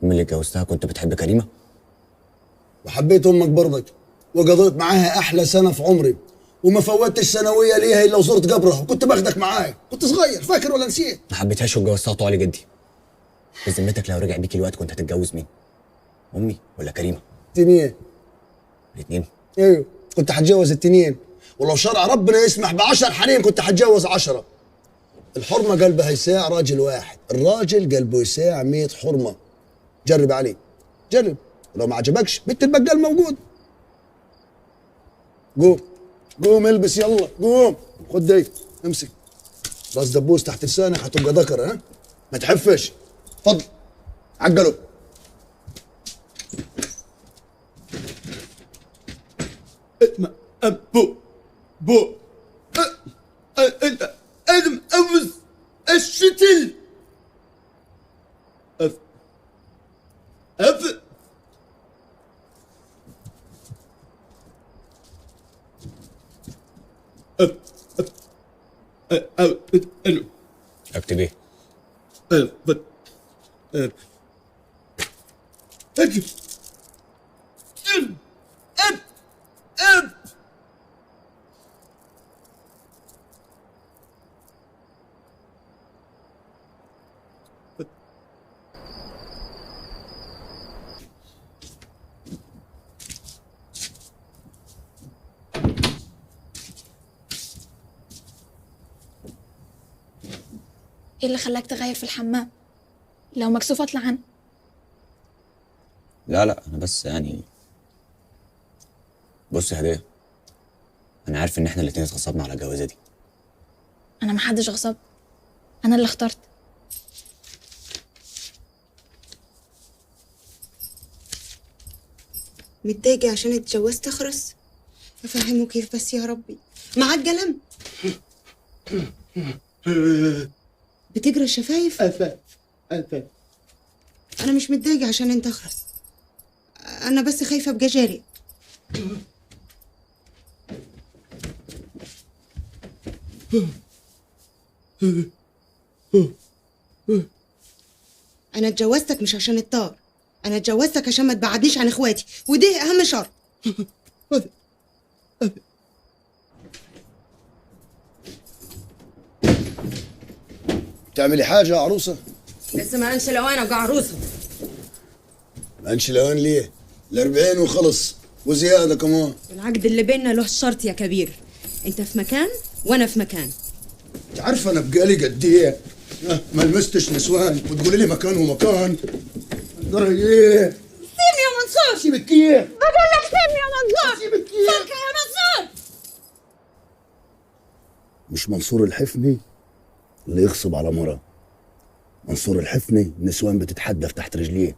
من اللي اتجوزتها كنت بتحب كريمه؟ وحبيت امك برضك، وقضيت معاها احلى سنه في عمري، وما فوتش ثانويه ليها الا وزرت قبرها، وكنت باخدك معاي. كنت صغير، فاكر ولا نسيت؟ ما حبيتهاش واتجوزتها طوالي جدي. بذمتك لو رجع بيك الوقت كنت هتتجوز مين؟ امي ولا كريمه؟ التنين. الاثنين؟ ايوه، كنت هتجوز التنين، ولو شرع ربنا يسمح ب10 حريم كنت هتجوز 10. الحرمه قلبها يساع راجل واحد، الراجل قلبه يساع 100 حرمه. جرب عليه، جرب، ولو ما عجبكش بنت البقال موجود. قوم البس يلا، قوم خد دي، امسك راس دبوس تحت لسانك هتبقى ذكر. ها ما تحفش. اتفضل عقله. بو انا مقوز الشتل اكتب ايه؟ ايه اللي خلاك تغير في الحمام؟ لو مكسوف اطلع عنه. لا انا بس يعني بص يا هديه، انا عارف ان احنا الاتنين اتغصبنا على الجوازه دي. انا محدش غصب، انا اللي اخترت. متضايقة عشان اتجوزت اخرس؟ افهمه كيف بس يا ربي؟ معاك قلم؟ بتجرى الشفايف؟ انا مش متضايقة عشان انت اخرس، انا بس خايفة ابقى جاري. انا اتجوزتك مش عشان الطار، انا اتجوزتك عشان ما تبعدنيش عن اخواتي، ودي اهم شرط. تعملي حاجة يا عروسة؟ لسه ما انش لوانه وقع عروسه. ما انش لوان ليه؟ ال40 وخلص وزيادة كمان. العقد اللي بيننا له شرط يا كبير، انت في مكان وانا في مكان. انت عارفة انا بقالي قد ايه؟ ما لمستش نسوان وتقولي لي مكان ومكان. ترى ايه؟ سيبني يا منصور. سيبك ايه؟ بقول لك سيبني يا منصور. سيبك ايه؟ فك يا منصور. مش منصور الحفني اللي يغصب على مرة. منصور الحفني النسوان بتتحدف تحت رجليه.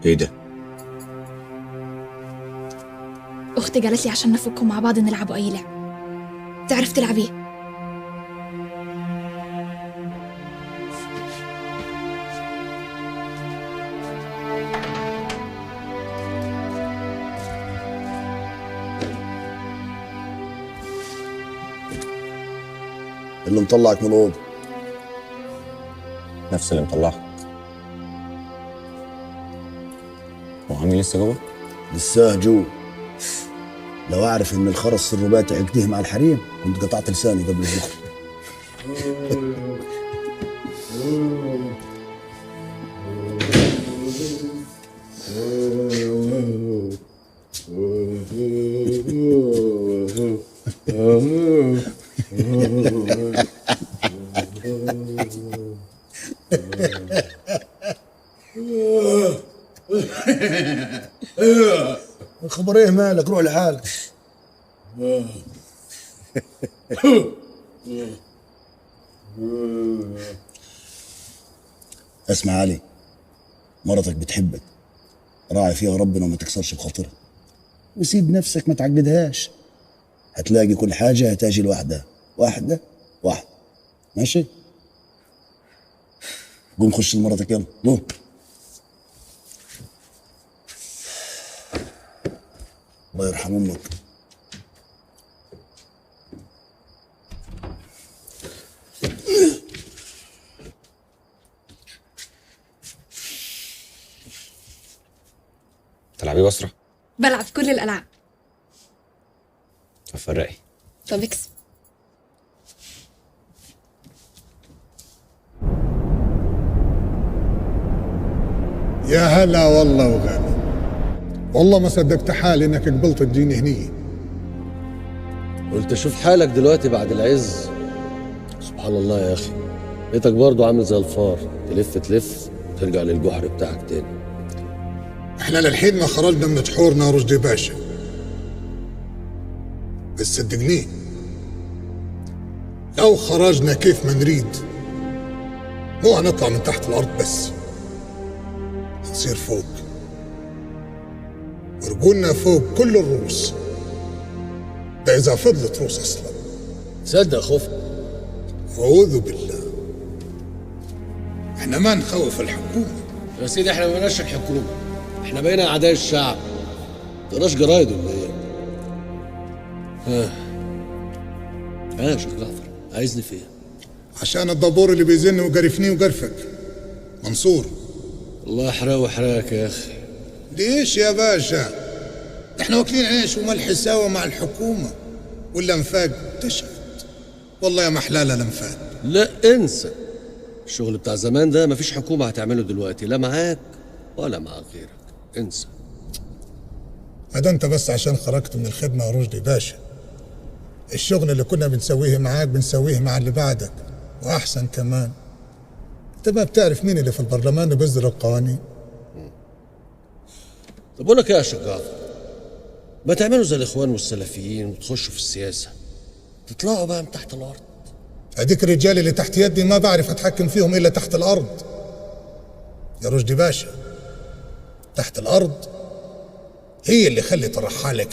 ايه ده؟ اختي قالت لي عشان نفكوا مع بعض نلعبوا اي لعب. تعرف تلعب ايه؟ اللي مطلعك من الأوضة نفس اللي مطلعك. هو عمي لسه جوه؟ لسه جوه. لو اعرف ان الخرس الرباطي عقده مع الحريم كنت قطعت لساني قبل الدخل. خبر ايه مالك؟ روح لحالك. اسمع علي، مرتك بتحبك، راعي فيها ربنا وما تكسرش بخاطرها، وسيب نفسك ما تعقدهاش. هتلاقي كل حاجة هتاجي لوحدها، واحدة واحدة. ماشي؟ قوم خش لمرتك، يلا قوم. الله يرحم امك. تلعبي بسرة؟ بلعب كل الالعاب. فرقي. طب اكسب. يا هلا والله وغالي، والله ما صدقت حالي انك قبلت تجيني هني. قلت اشوف حالك دلوقتي بعد العز. سبحان الله يا اخي، لقيتك برضه عامل زي الفار، تلف تلف ترجع للجحر بتاعك تاني. احنا للحين ما خرجنا من جحورنا رشدي باشا، بس صدقني لو خرجنا كيف ما نريد مو هنطلع من تحت الارض بس، نصير فوق، ورجولنا فوق كل الروس، ده اذا فضلت روس اصلا. تصدق خوف؟ اعوذ بالله، احنا ما نخوف الحكومه يا سيدي، احنا ما بقيناش الحكومه، احنا بقينا اعداء الشعب. ما تقراش جرايد ولا ايه؟ يا شيخ جعفر، عايزني في ايه؟ عشان الدبور اللي بيزن وقرفني وقرفك منصور. الله يحرقه ويحرقك يا اخي. ليش يا باشا؟ احنا واكلين عيش وملح سوا مع الحكومه، والانفاق تشهد. والله يا محلاله الانفاق. لا انسى الشغل بتاع زمان ده، مفيش حكومه هتعمله دلوقتي، لا معاك ولا مع غيرك، انسى. ما ده انت بس عشان خرجت من الخدمه يا رشدي باشا، الشغل اللي كنا بنسويه معاك بنسويه مع اللي بعدك واحسن كمان. انت ما بتعرف مين اللي في البرلمان اللي بيصدر القوانين. طب اقول لك ايه يا شيخ جعفر، ما تعملوا زي الاخوان والسلفيين وتخشوا في السياسه، تطلعوا بقى من تحت الارض. هديك الرجال اللي تحت يدي ما بعرف اتحكم فيهم الا تحت الارض يا رشدي باشا. تحت الارض هي اللي خلت الرحاله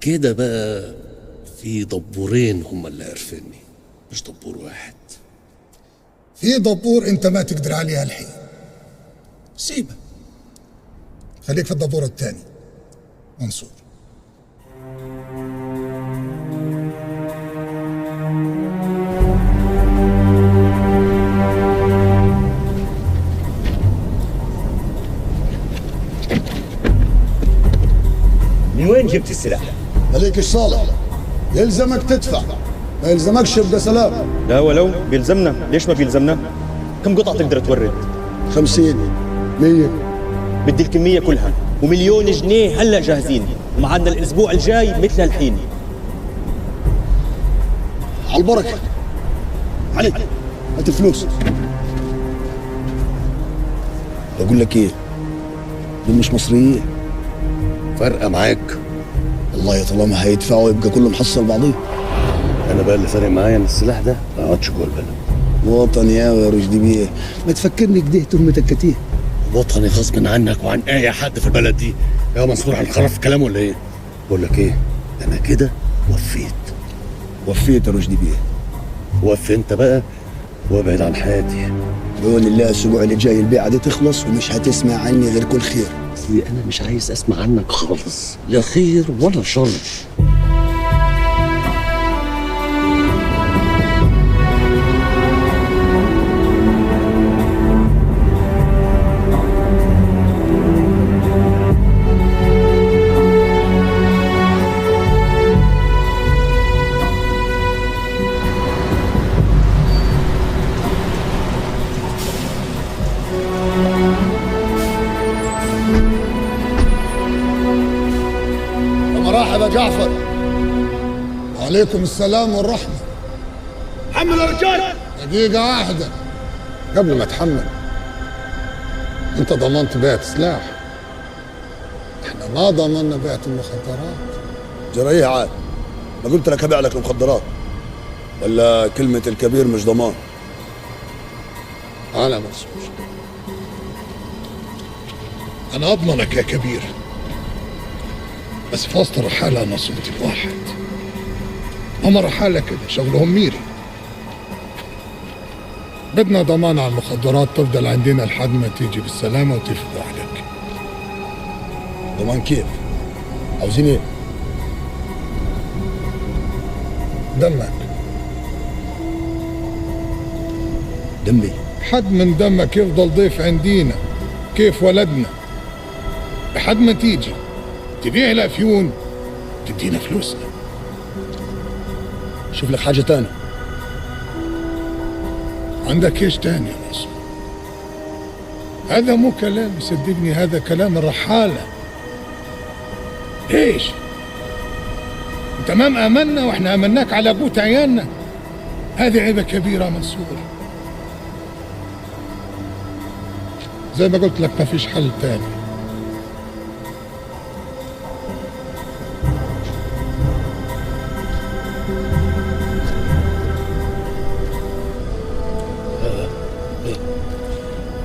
كده بقى. في دبورين هم اللي عرفني، مش دبور واحد. في دبور انت ما تقدر عليها الحين، سيبه، خليك في الدبور الثاني منصور. من وين جبت السلاح؟ مليكش صالح، يلزمك تدفع، ما يلزمكش يبقى سلام. لا ولو بيلزمنا، ليش ما بيلزمنا؟ كم قطعة تقدر تورد؟ 50 100. بدي الكمية كلها، ومليون جنيه هلا جاهزين، ومعادنا الأسبوع الجاي مثل الحين. على البركة. علي هات الفلوس. بقول لك ايه، دول مش مصريين. فارقة معاك؟ والله طالما هيدفعوا يبقى كله محصل بعضيه. انا بقى اللي فارق معايا ان السلاح ده ما يقعدش جوه البلد. وطني يا رشدي بيه، ما تفكرني كده تهمتك كتير. وطني غصب عنك وعن اي حد في البلد دي يا منصور. هنخرف في كلام ولا ايه؟ بقول لك ايه، انا كده وفيت يا رشدي بيه. وفي انت بقى وابعد عن حياتي. بعون الله الاسبوع اللي جاي البيعه دي تخلص ومش هتسمع عني غير كل خير. اصلي انا مش عايز اسمع عنك خالص، لا خير ولا شر. مرحبا جعفر. وعليكم السلام والرحمة. حمل يا رجال. دقيقة واحدة قبل ما تحمل، انت ضمنت بيعة سلاح، احنا ما ضمننا بيعة المخدرات. جرى عاد، ما قلت لك ابيع لك المخدرات؟ ولا كلمة الكبير مش ضمان؟ أنا مسؤول، أنا أضمنك يا كبير، بس في وسط الرحالة أنا صوتي الواحد. هم رحالة كده شغلهم ميري. بدنا ضمان على المخدرات تفضل عندنا لحد ما تيجي بالسلامة وتفضى عليك. ضمان كيف؟ عاوزين ايه؟ دمك. دمي؟ حد من دمك يفضل ضيف عندينا كيف ولدنا لحد ما تيجي تبيع الافيون تدينا فلوسنا. شوف لك حاجة تانية. عندك ايش تاني يا نصر؟ هذا مو كلام صدقني، هذا كلام الرحالة. ايش؟ انت ما امنا واحنا امناك على قوت عيالنا. هذه عيبة كبيرة منصور. زي ما قلت لك ما فيش حل تاني.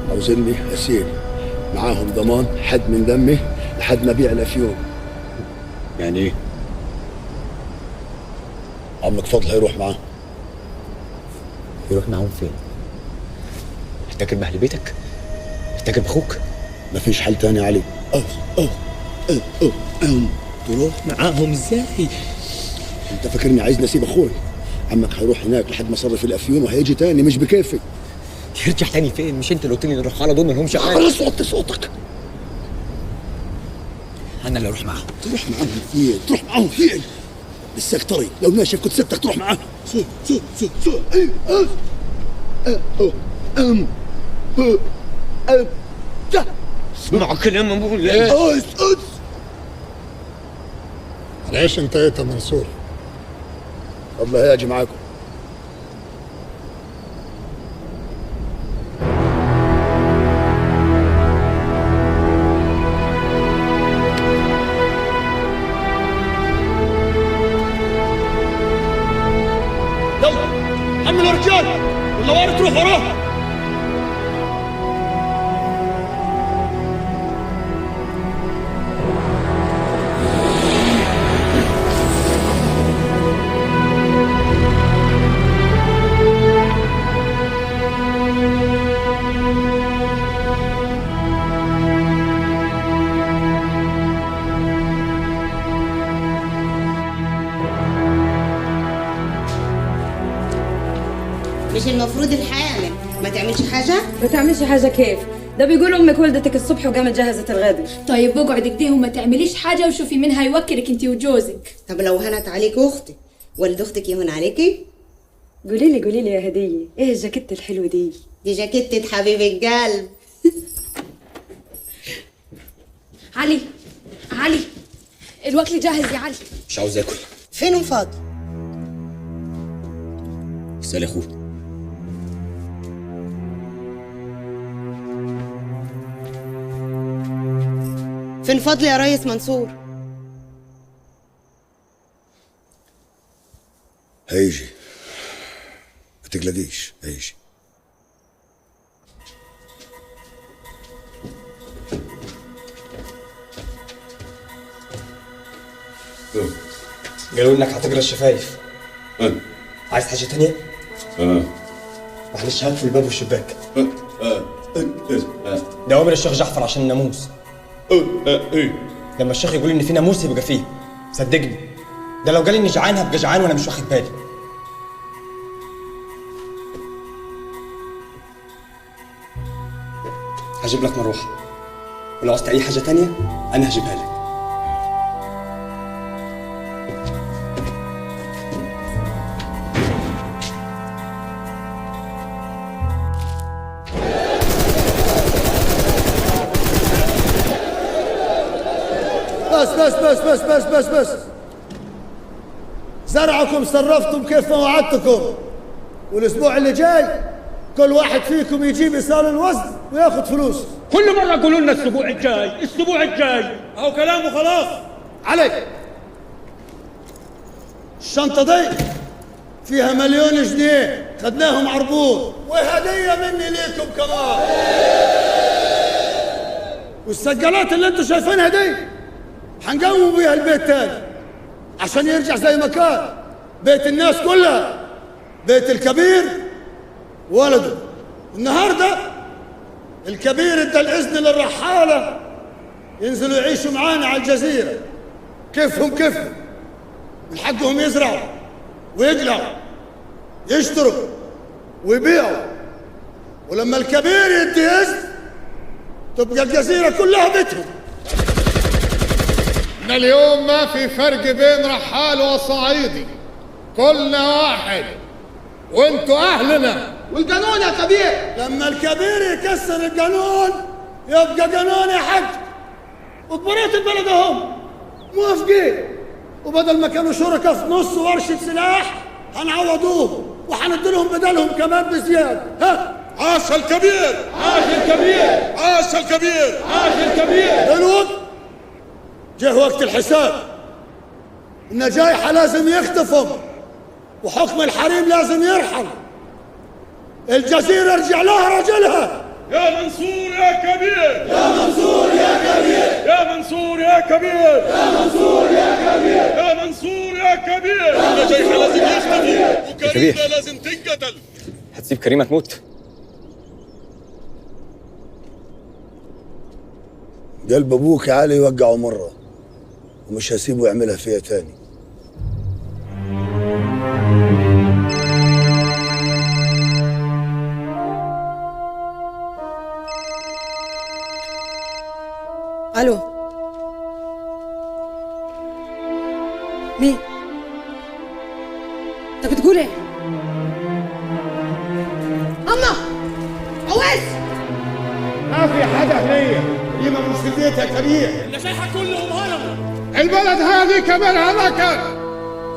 عاوزني اسير معاهم ضمان حد من دمي لحد ما ابيع الافيون. يعني ايه؟ عمك فضل هيروح معاه. يروح معاهم فين؟ احتكر باهل بيتك؟ احتكر باخوك؟ مفيش حل تاني يا علي. تروح معاهم ازاي؟ انت فاكرني عايزني اسيب اخوي؟ عمك هيروح هناك لحد ما صرف الافيون وهيجي تاني، مش بكيفي. يرجع تاني فين؟ مش انت اللي قلت لي ان الرحاله دول مالهمش عقل؟ خلاص وطي صوتك. انا اللي اروح معاهم. تروح معاهم فين؟ تروح معاهم فين؟ لساك طري، لو ناشف كنت سبتك تروح معاهم. اسمع كلام ابوي. على ايش انتهيت يا منصور؟ الله هيجي معاكم. حملوا رجال واللوارد تروح وراهم. مش المفروض الحامل ما تعملش حاجة؟ ما تعملش حاجة كيف؟ ده بيقول أمك ولدتك الصبح وقامت جهزت الغدر. طيب اقعدي كده وما تعمليش حاجة وشوفي مين هيوكلك انتي وجوزك. طب لو هنت عليك أختي، والد أختك يهون عليكي؟ قولي لي يا هدية، إيه الجاكيتة الحلوة دي؟ دي جاكيتة حبيب القلب. علي الوكل جاهز يا علي. مش عاوز اكل. فين فاضل؟ اسأل اخوه. فين فضل يا ريس منصور؟ هيجي، ما تقلقيش، هيجي. قالوا انك هتقرا الشفايف. عايز حاجه تانية؟ معلش هات في الباب والشباك. ده اوامر الشيخ جعفر عشان الناموس. لما الشيخ يقول ان في ناموس يبقى فيه، صدقني. ده لو قال اني جعان هبقى جعان وانا مش واخد بالي. هجيب لك مروحه، ولو عاوزت اي حاجه تانية انا هجيبها لك. بس زرعكم صرفتم كيف ما وعدتكم، والاسبوع اللي جاي كل واحد فيكم يجيب ايصال الوزن وياخذ فلوس. كل مرة يقولوا لنا الاسبوع الجاي الاسبوع الجاي. اهو كلام وخلاص. علي الشنطة دي فيها 1,000,000 جنيه خدناهم عربون، وهدية مني ليكم كمان. والسجلات اللي انتم شايفينها دي حنقوم بيها البيت تاني عشان يرجع زي ما كان، بيت الناس كلها، بيت الكبير ولده. النهارده الكبير ادى الاذن للرحاله ينزلوا يعيشوا معانا على الجزيره. كيفهم من حقهم يزرعوا ويقلعوا، يشتروا ويبيعوا، ولما الكبير يدي اذن تبقى الجزيره كلها بيتهم. احنا اليوم ما في فرق بين رحال وصعيدي، كلنا واحد وانتوا اهلنا. والقانون يا كبير، لما الكبير يكسر القانون يبقى قانون يا حق. وكبرية البلد اهم موافقين، وبدل ما كانوا شركاء في نص ورشة سلاح هنعوضوهم وهنديلهم بدلهم كمان بزيادة. ها؟ عاش الكبير، عاش الكبير، عاش الكبير، عاش الكبير. دلوقتي جه وقت الحساب. النجايحة لازم يختفوا، وحكم الحريم لازم يرحل. الجزيرة ارجع لها رجلها. يا منصور يا كبير، يا منصور يا كبير، يا منصور يا كبير، يا منصور يا كبير، يا منصور يا كبير. النجايحة لازم يختفوا وكريمة لازم تنقتل. هتسيب كريمة تموت؟ قلب ابوك يا علي يوقعه مرة، ومش هسيبه يعملها فيها تاني. الو، مين؟ انت بتقول ايه؟ اما عويس، ما في حدا هنية، قيمة مش في بيتها كبير. النجايحة كلهم هربوا. البلد هذه كمان هلكت،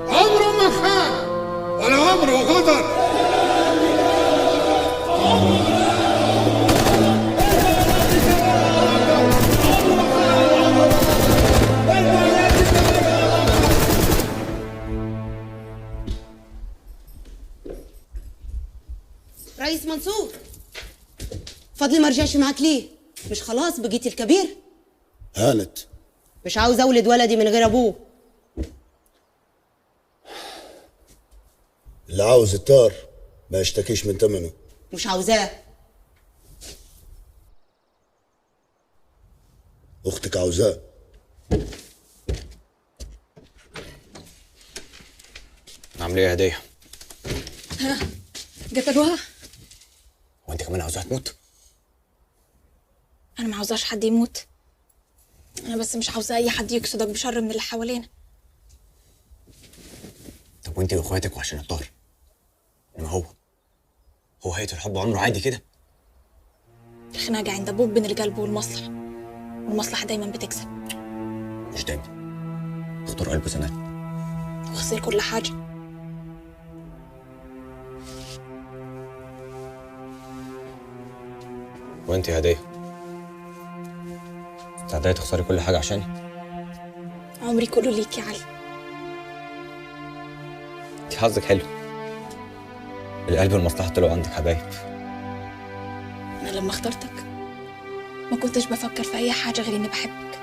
عمره ما خان ولا عمره غدر. رئيس منصور، فضلي ما رجعش معاك ليه؟ مش خلاص بقيتي الكبير؟ هانت. مش عاوز اولد ولدي من غير ابوه. اللي عاوز الطار ما يشتكيش من ثمنه. مش عاوزاه. اختك عاوزاه. عامل ايه يا هديه؟ ها، قتلوها؟ وانت كمان عاوزاها تموت؟ انا ما عاوزاش حد يموت، انا بس مش عاوزه اي حد يقصدك بشر من اللي حوالينا. طب وانت واخواتك وعشان الطار، انما هو هيئة الحب عمره عادي كده؟ الخناقه عند ابوك بين القلب والمصلحه، والمصلحه دايما بتكسب. مش دايما، اختار قلبه زمان وخسر كل حاجه. وانت يا هديه استعداية تخسري كل حاجه عشاني؟ عمري كله ليك يا علي. انت حظك حلو، القلب والمصلحه طلعوا عندك حبايب. انا لما اخترتك ما كنتش بفكر في اي حاجه غير اني بحبك،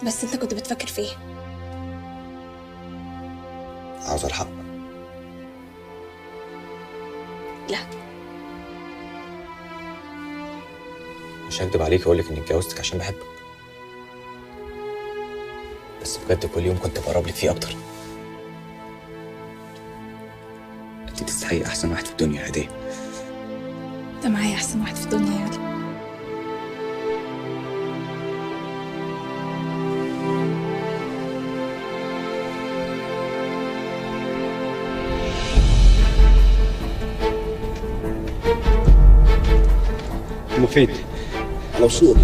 بس انت كنت بتفكر في ايه؟ عاوز الحق. لا، مش هكدب عليك واقول لك اني اتجوزتك عشان بحبك، بس بجد كل يوم كنت بقرب لك فيه اكتر. انت تستحقي احسن واحد في الدنيا يا هديه. انت معايا احسن واحد في الدنيا يا علي. مفيد على وصول.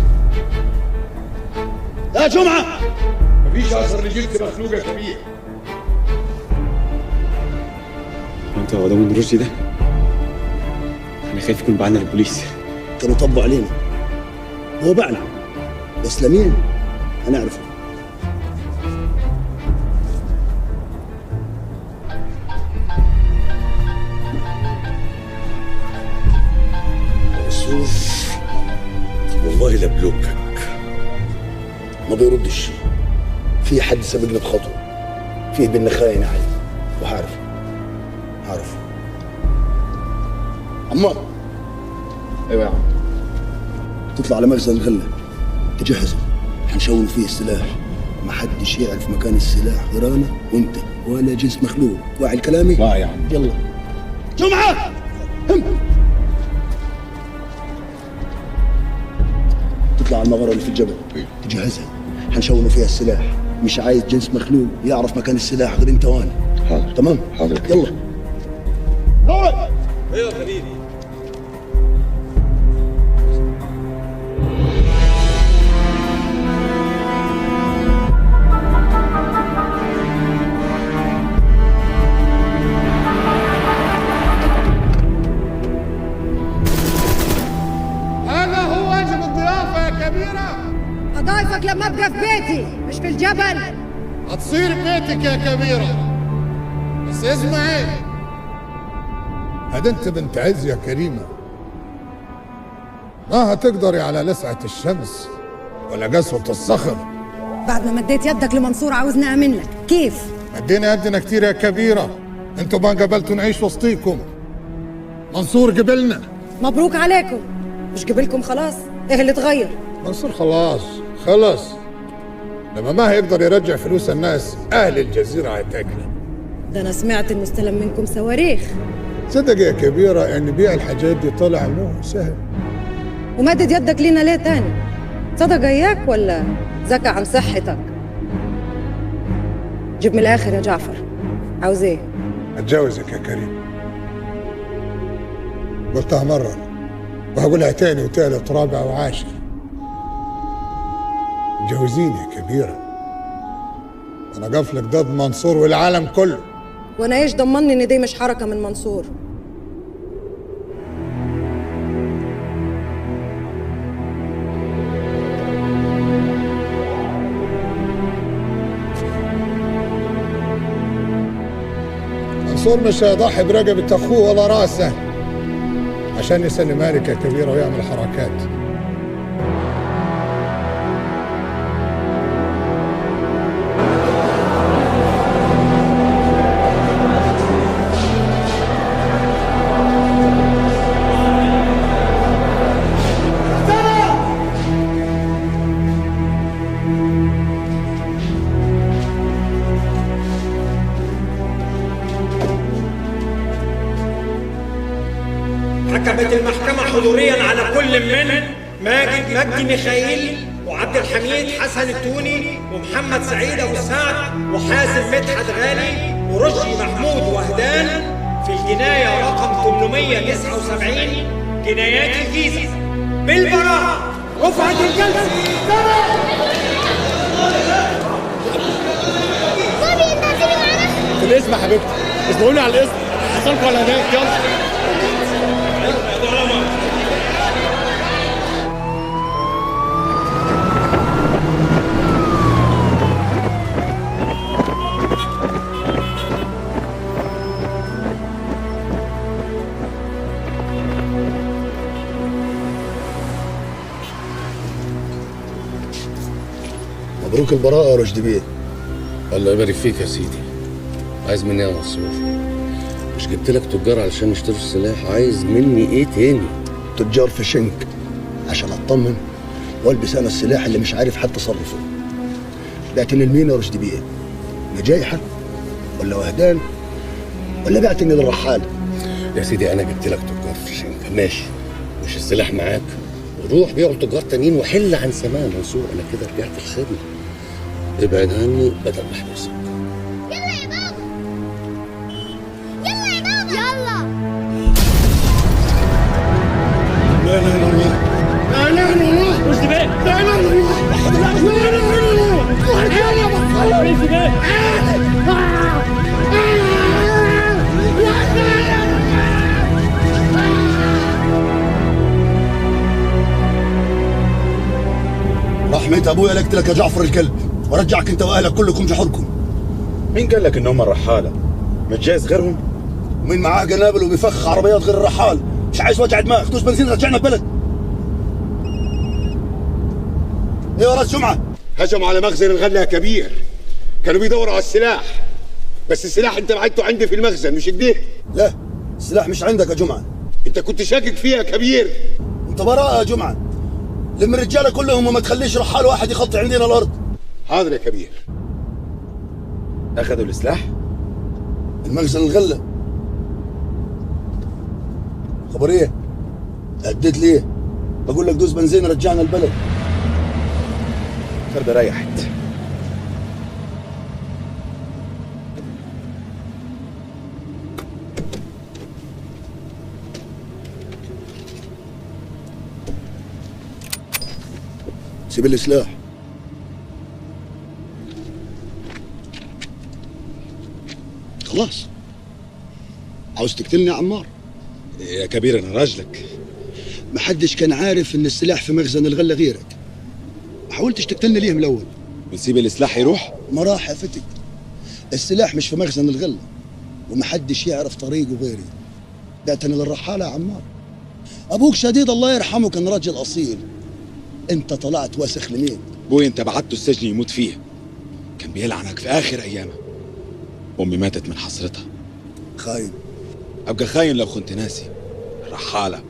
يا جمعة، مفيش اثر لجلد مخلوق يا كبير. وانت هو ده من رشدي ده؟ انا خايف يكون بعنا للبوليس. كانوا طبوا علينا. هو بعنا، بس لمين هنعرفه. والله لبلوكك ما بيردش. في حد سبقنا بخطوه، فيه بينا خاين علي، وهعرف عمار. ايوه يا عم. تطلع على مخزن الغله، تجهزه، حنشون فيه السلاح. ما حدش يعرف مكان السلاح غير انا وانت ولا جنس مخلوق. واعي الكلامي؟ واعي يا عم. يلا جمعة، تطلع على المغاره اللي في الجبل، تجهزها، حنشونه فيها السلاح. مش عايز جنس مخلوق يعرف مكان السلاح غير انت وانا. حاضر. تمام؟ حاضر. يلا. ايوه حبيبي. هذا هو واجب الضيافة يا كبيرة. أضايفك لما أبقى في بيتي مش في الجبل. هتصير بيتك يا كبيرة، بس اسمعي، هذا انت بنت عز يا كريمة، ما هتقدري على لسعة الشمس ولا قسوة الصخر. بعد ما مديت يدك لمنصور عاوزني أأمن لك، كيف؟ مدينا يدنا كتير يا كبيرة، انتوا ما قبلتوا نعيش وسطيكم. منصور قبلنا. مبروك عليكم. مش قبلكم خلاص؟ إيه اللي اتغير؟ منصور خلاص لما ما هيقدر يرجع فلوس الناس أهل الجزيرة هيتاكلوا. ده أنا سمعت إنه استلم منكم صواريخ. صدق يا كبيرة إن بيع الحاجات دي طلع مو سهل. ومدد يدك لينا ليه تاني؟ صدق إياك ولا زكى عن صحتك؟ جيب من الآخر يا جعفر، عاوز إيه؟ أتجوزك يا كريم. قلتها مرة وهقولها تاني وتالت ورابع وعاشر. اتجوزيني يا كبيرة، أنا قفلك ضد منصور والعالم كله. وأنا إيش ضمني إن دي مش حركة من منصور؟ منصور مش هيضحي برقبة أخوه ولا راسه عشان يسلم مالك يا كبيرة ويعمل حركات. حكمت المحكمة حضوريا على كل من ماجد مجدي ميخائيل وعبد الحميد حسن التوني ومحمد سعيد أبو السعد وحازم مدحت غالي ورشدي محمود وهدان في الجناية رقم 879 جنايات الجيزة بالبراءة. رفعت الجلسة. في الاسم يا حبيبتي، اسمعوني على الاسم. حصلكوا على هناك. يلا. مبروك البراءة يا رشدي بيه. الله يبارك فيك يا سيدي. عايز مني ايه يا منصور؟ مش جبت لك تجار علشان يشتروا السلاح، عايز مني ايه تاني؟ تجار في شنك عشان اطمن والبس انا السلاح اللي مش عارف حتى اصرفه. بعتني لمين يا رشدي بيه؟ نجايحة ولا وهدان ولا بعتني للرحال؟ يا سيدي انا جبت لك تجار في شنك، ماشي، مش السلاح معاك، روح بيعوا تجار تانيين وحل عن سماع منصور. انا كده رجعت الخدمه، ابعد عني بدل ما احبسك. لا اله الا الله، لا اله الا الله، رشدي بيه، لا اله الا الله، لا اله الا الله، رشدي بيه. رحمة ابويا لقيت لك يا جعفر الكلب ورجعك انت واهلك كلكم جحوركم. مين قال لك ان هم الرحاله؟ مش جايز غيرهم؟ ومين معاه قنابل وبيفخ عربيات غير الرحال؟ مش عايز وجع دماغ، دوس بنزين رجعنا البلد. ايه يا راس جمعه؟ هجموا على مخزن الغله يا كبير، كانوا بيدوروا على السلاح، بس السلاح انت بعته عندي في المخزن مش كده؟ لا السلاح مش عندك يا جمعه. انت كنت شاكك فيها يا كبير. انت براءه يا جمعه، لم الرجاله كلهم وما تخليش رحال واحد يخطي عندنا الارض. حاضر يا كبير. اخذوا السلاح؟ المخزن الغله. خبر ايه؟ هديت ليه؟ بقول لك دوس بنزين رجعنا البلد. فردة ريحت. سيب السلاح. خلاص عاوز تقتلني يا عمار؟ يا كبير انا راجلك. محدش كان عارف ان السلاح في مخزن الغله غيرك. ما حاولتش تقتلني ليه من الاول؟ ونسيب السلاح يروح؟ ما راح يا فتك. السلاح مش في مخزن الغله ومحدش يعرف طريقه غيري. بعتني للرحاله يا عمار. ابوك شديد الله يرحمه كان راجل اصيل. انت طلعت وسخ لمين؟ بوي انت بعته السجن يموت فيه. كان بيلعنك في اخر ايامه. امي ماتت من حسرتها. خاين. ابقى خاين لو كنت ناسي. الرحاله.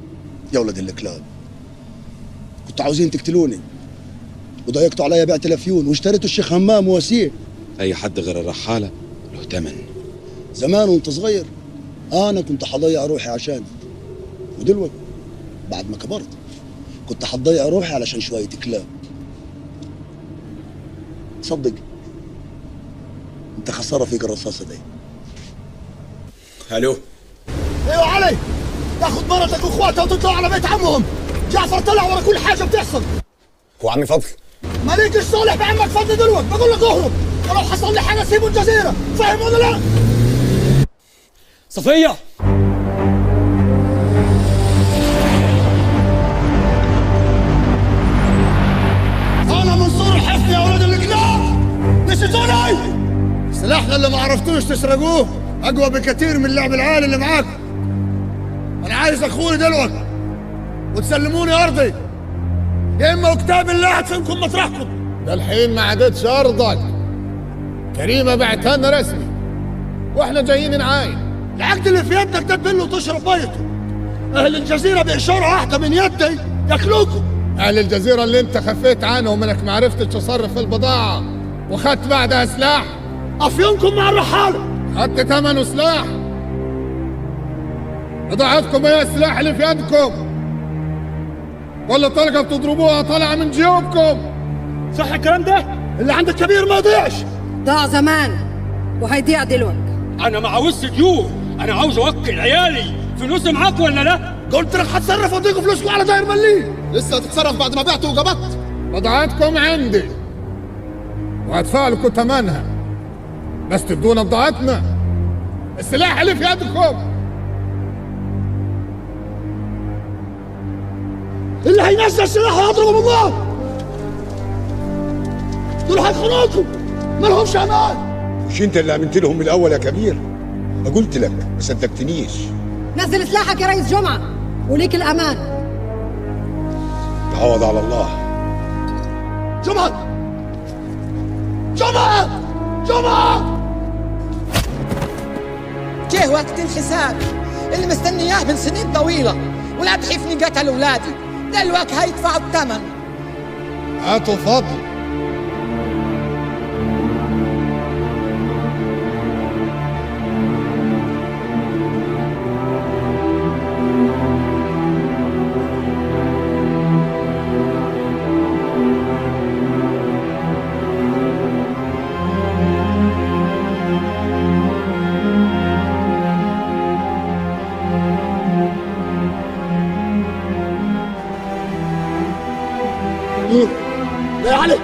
يا ولد الكلاب، كنتوا عاوزين تقتلوني وضايقتوا عليا بيع تلفيون واشتريتوا الشيخ همام ووسيع. اي حد غير الرحاله له تمن. زمان وانت صغير انا كنت حضيع روحي عشانك، ودلوقتي بعد ما كبرت كنت حضيع روحي علشان شويه كلاب. صدق انت خساره فيك الرصاصه دي. الو. ايوه علي، تاخد مرتك واخواتها وتطلع على بيت عمهم. جعفر طلع ورا كل حاجه بتحصل. هو عمي فضل مالكش صالح بعمك فضل دلوقتي، بقول لك اهرب ولو حصل لي حاجه سيبوا الجزيره، فاهم ولا لا؟ صفيه انا منصور الحفني يا ولاد الكلاب، نسيتوني؟ سلاحنا اللي ما عرفتوش تسرقوه اقوى بكثير من اللعب العالي اللي معاكم. انا عايز اخوني دلوقتي وتسلموني ارضي، يا اما وكتاب الله هدفنكم مطرحكم. ده الحين ما عادتش ارضك. كريمه بعتها رسمي واحنا جايين نعاين. العقد اللي في يدك ده تبله وتشرب بيته. اهل الجزيره باشاره واحده من يدي ياكلوكم. اهل الجزيره اللي انت خفيت عنهم انك ما عرفتش تصرف البضاعه واخدت بعدها سلاح. افيونكم مع الرحاله. خدت ثمنه سلاح. بضاعتكم هي السلاح اللي في يدكم، ولا طلقه بتضربوها طالعه من جيوبكم. صح الكلام ده؟ اللي عندك كبير ما يضيعش. ضاع زمان وهيضيع دلوقتي. انا ما عاوزش ديون، انا عاوز اوكل عيالي. فلوس معاك ولا لا؟ قلت لك هتصرف واديكم فلوسكم على داير مليل. لسه هتتصرف بعد ما بعتوا وقبضت. بضاعتكم عندي وهدفع لكم ثمنها، بس تدونا بضاعتنا. السلاح اللي في يدكم. اللي هينزل السلاح هيضربه بالله. دول هيخونوكم، ما لهمش امان. مش انت اللي امنت لهم من الاول يا كبير؟ ما قلت لك ما صدقتنيش. نزل سلاحك يا ريس جمعة وليك الأمان. تعوض على الله. جمعة جمعة جمعة، جه وقت الحساب اللي مستنياه من سنين طويلة، ولاد حفني قتل أولادي، دلوقتي هيدفعوا الثمن. هاتوا فضل. لا يا علي.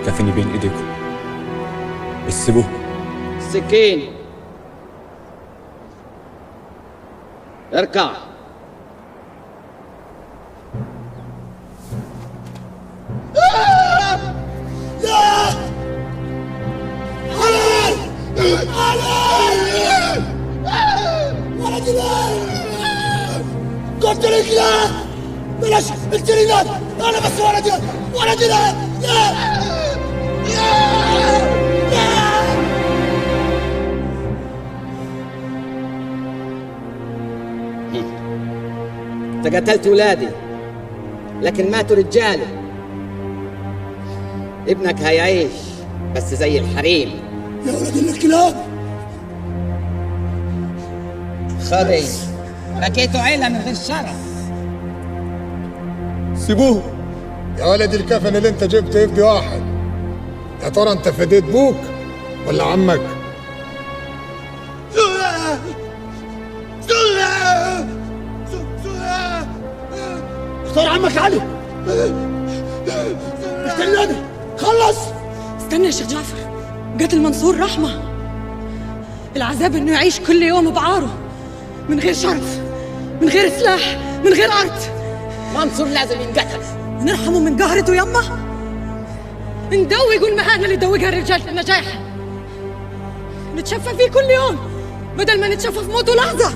كفني بين ايديكم بس سيبوه. السكين اركع. قلت لك لا، بلاش قلت لي لا. انا بس ولدي ولدي لا لا انت قتلت ولادي لكن ماتوا رجالي. ابنك هيعيش بس زي الحريم. يا ولد الكلاب. خبي بكيتوا عيلة من غير شرف. سيبوه. يا ولد الكفن اللي انت جبته يفدي واحد. يا ترى انت فديت بوك ولا عمك؟ اختار عمك علي. استناني خلص. استنى يا شيخ جعفر، قتل منصور رحمة. العذاب انه يعيش كل يوم بعاره، من غير شرف، من غير سلاح، من غير ارض. منصور لازم ينقتل. نرحمه من قهرته يمه، ندوق المهانة اللي دوقها الرجال في النجاح، نتشفى فيه كل يوم بدل ما نتشفى في موته لحظة.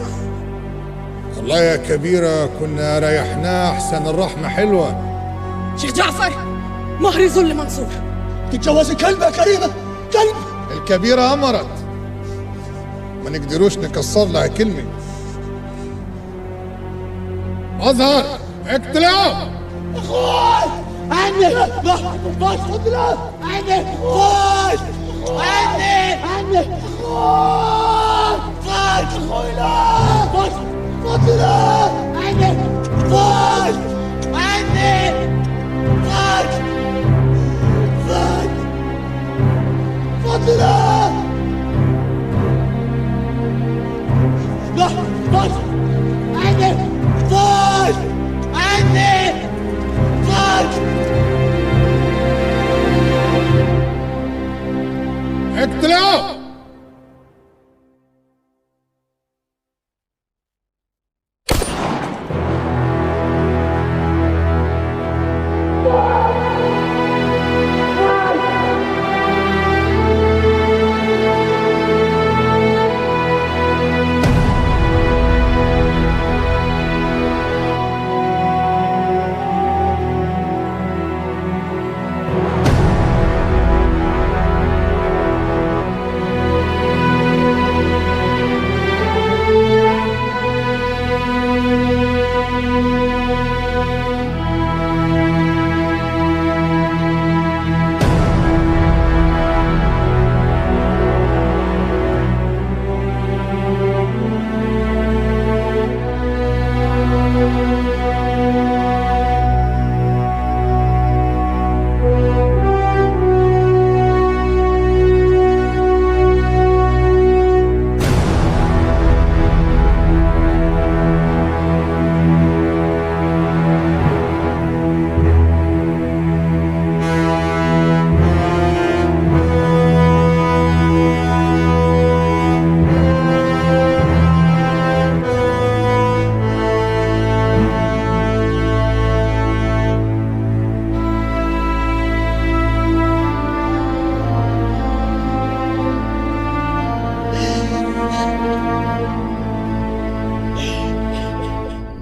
والله يا كبيرة كنا ريحناه أحسن، الرحمة حلوة. شيخ جعفر مهر يذل منصور. تتجوزي كلب يا كريمة، كلب. الكبيرة أمرت، ما نقدروش نكسر لها كلمة. أزهر اقتلعوا. أخوي عني باش خذنا عني باش عني باش أخوي لا باش خذنا عني باش خذنا لا باش عني باش اقتلعوا.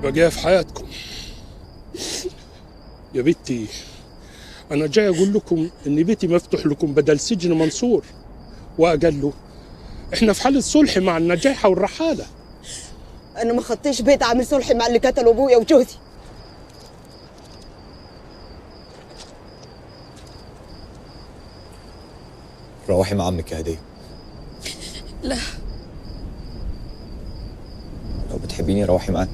بقى في حياتكم يا بنتي. أنا جاي أقول لكم إن بيتي مفتوح لكم بدل سجن منصور. وقال له إحنا في حالة صلح مع النجاحة والرحالة. أنا ما خطيش بيت عامل صلحي مع اللي قتلوا أبويا وجوزي. روحي مع عمك يا هدية. لا، لو بتحبيني روحي معاه.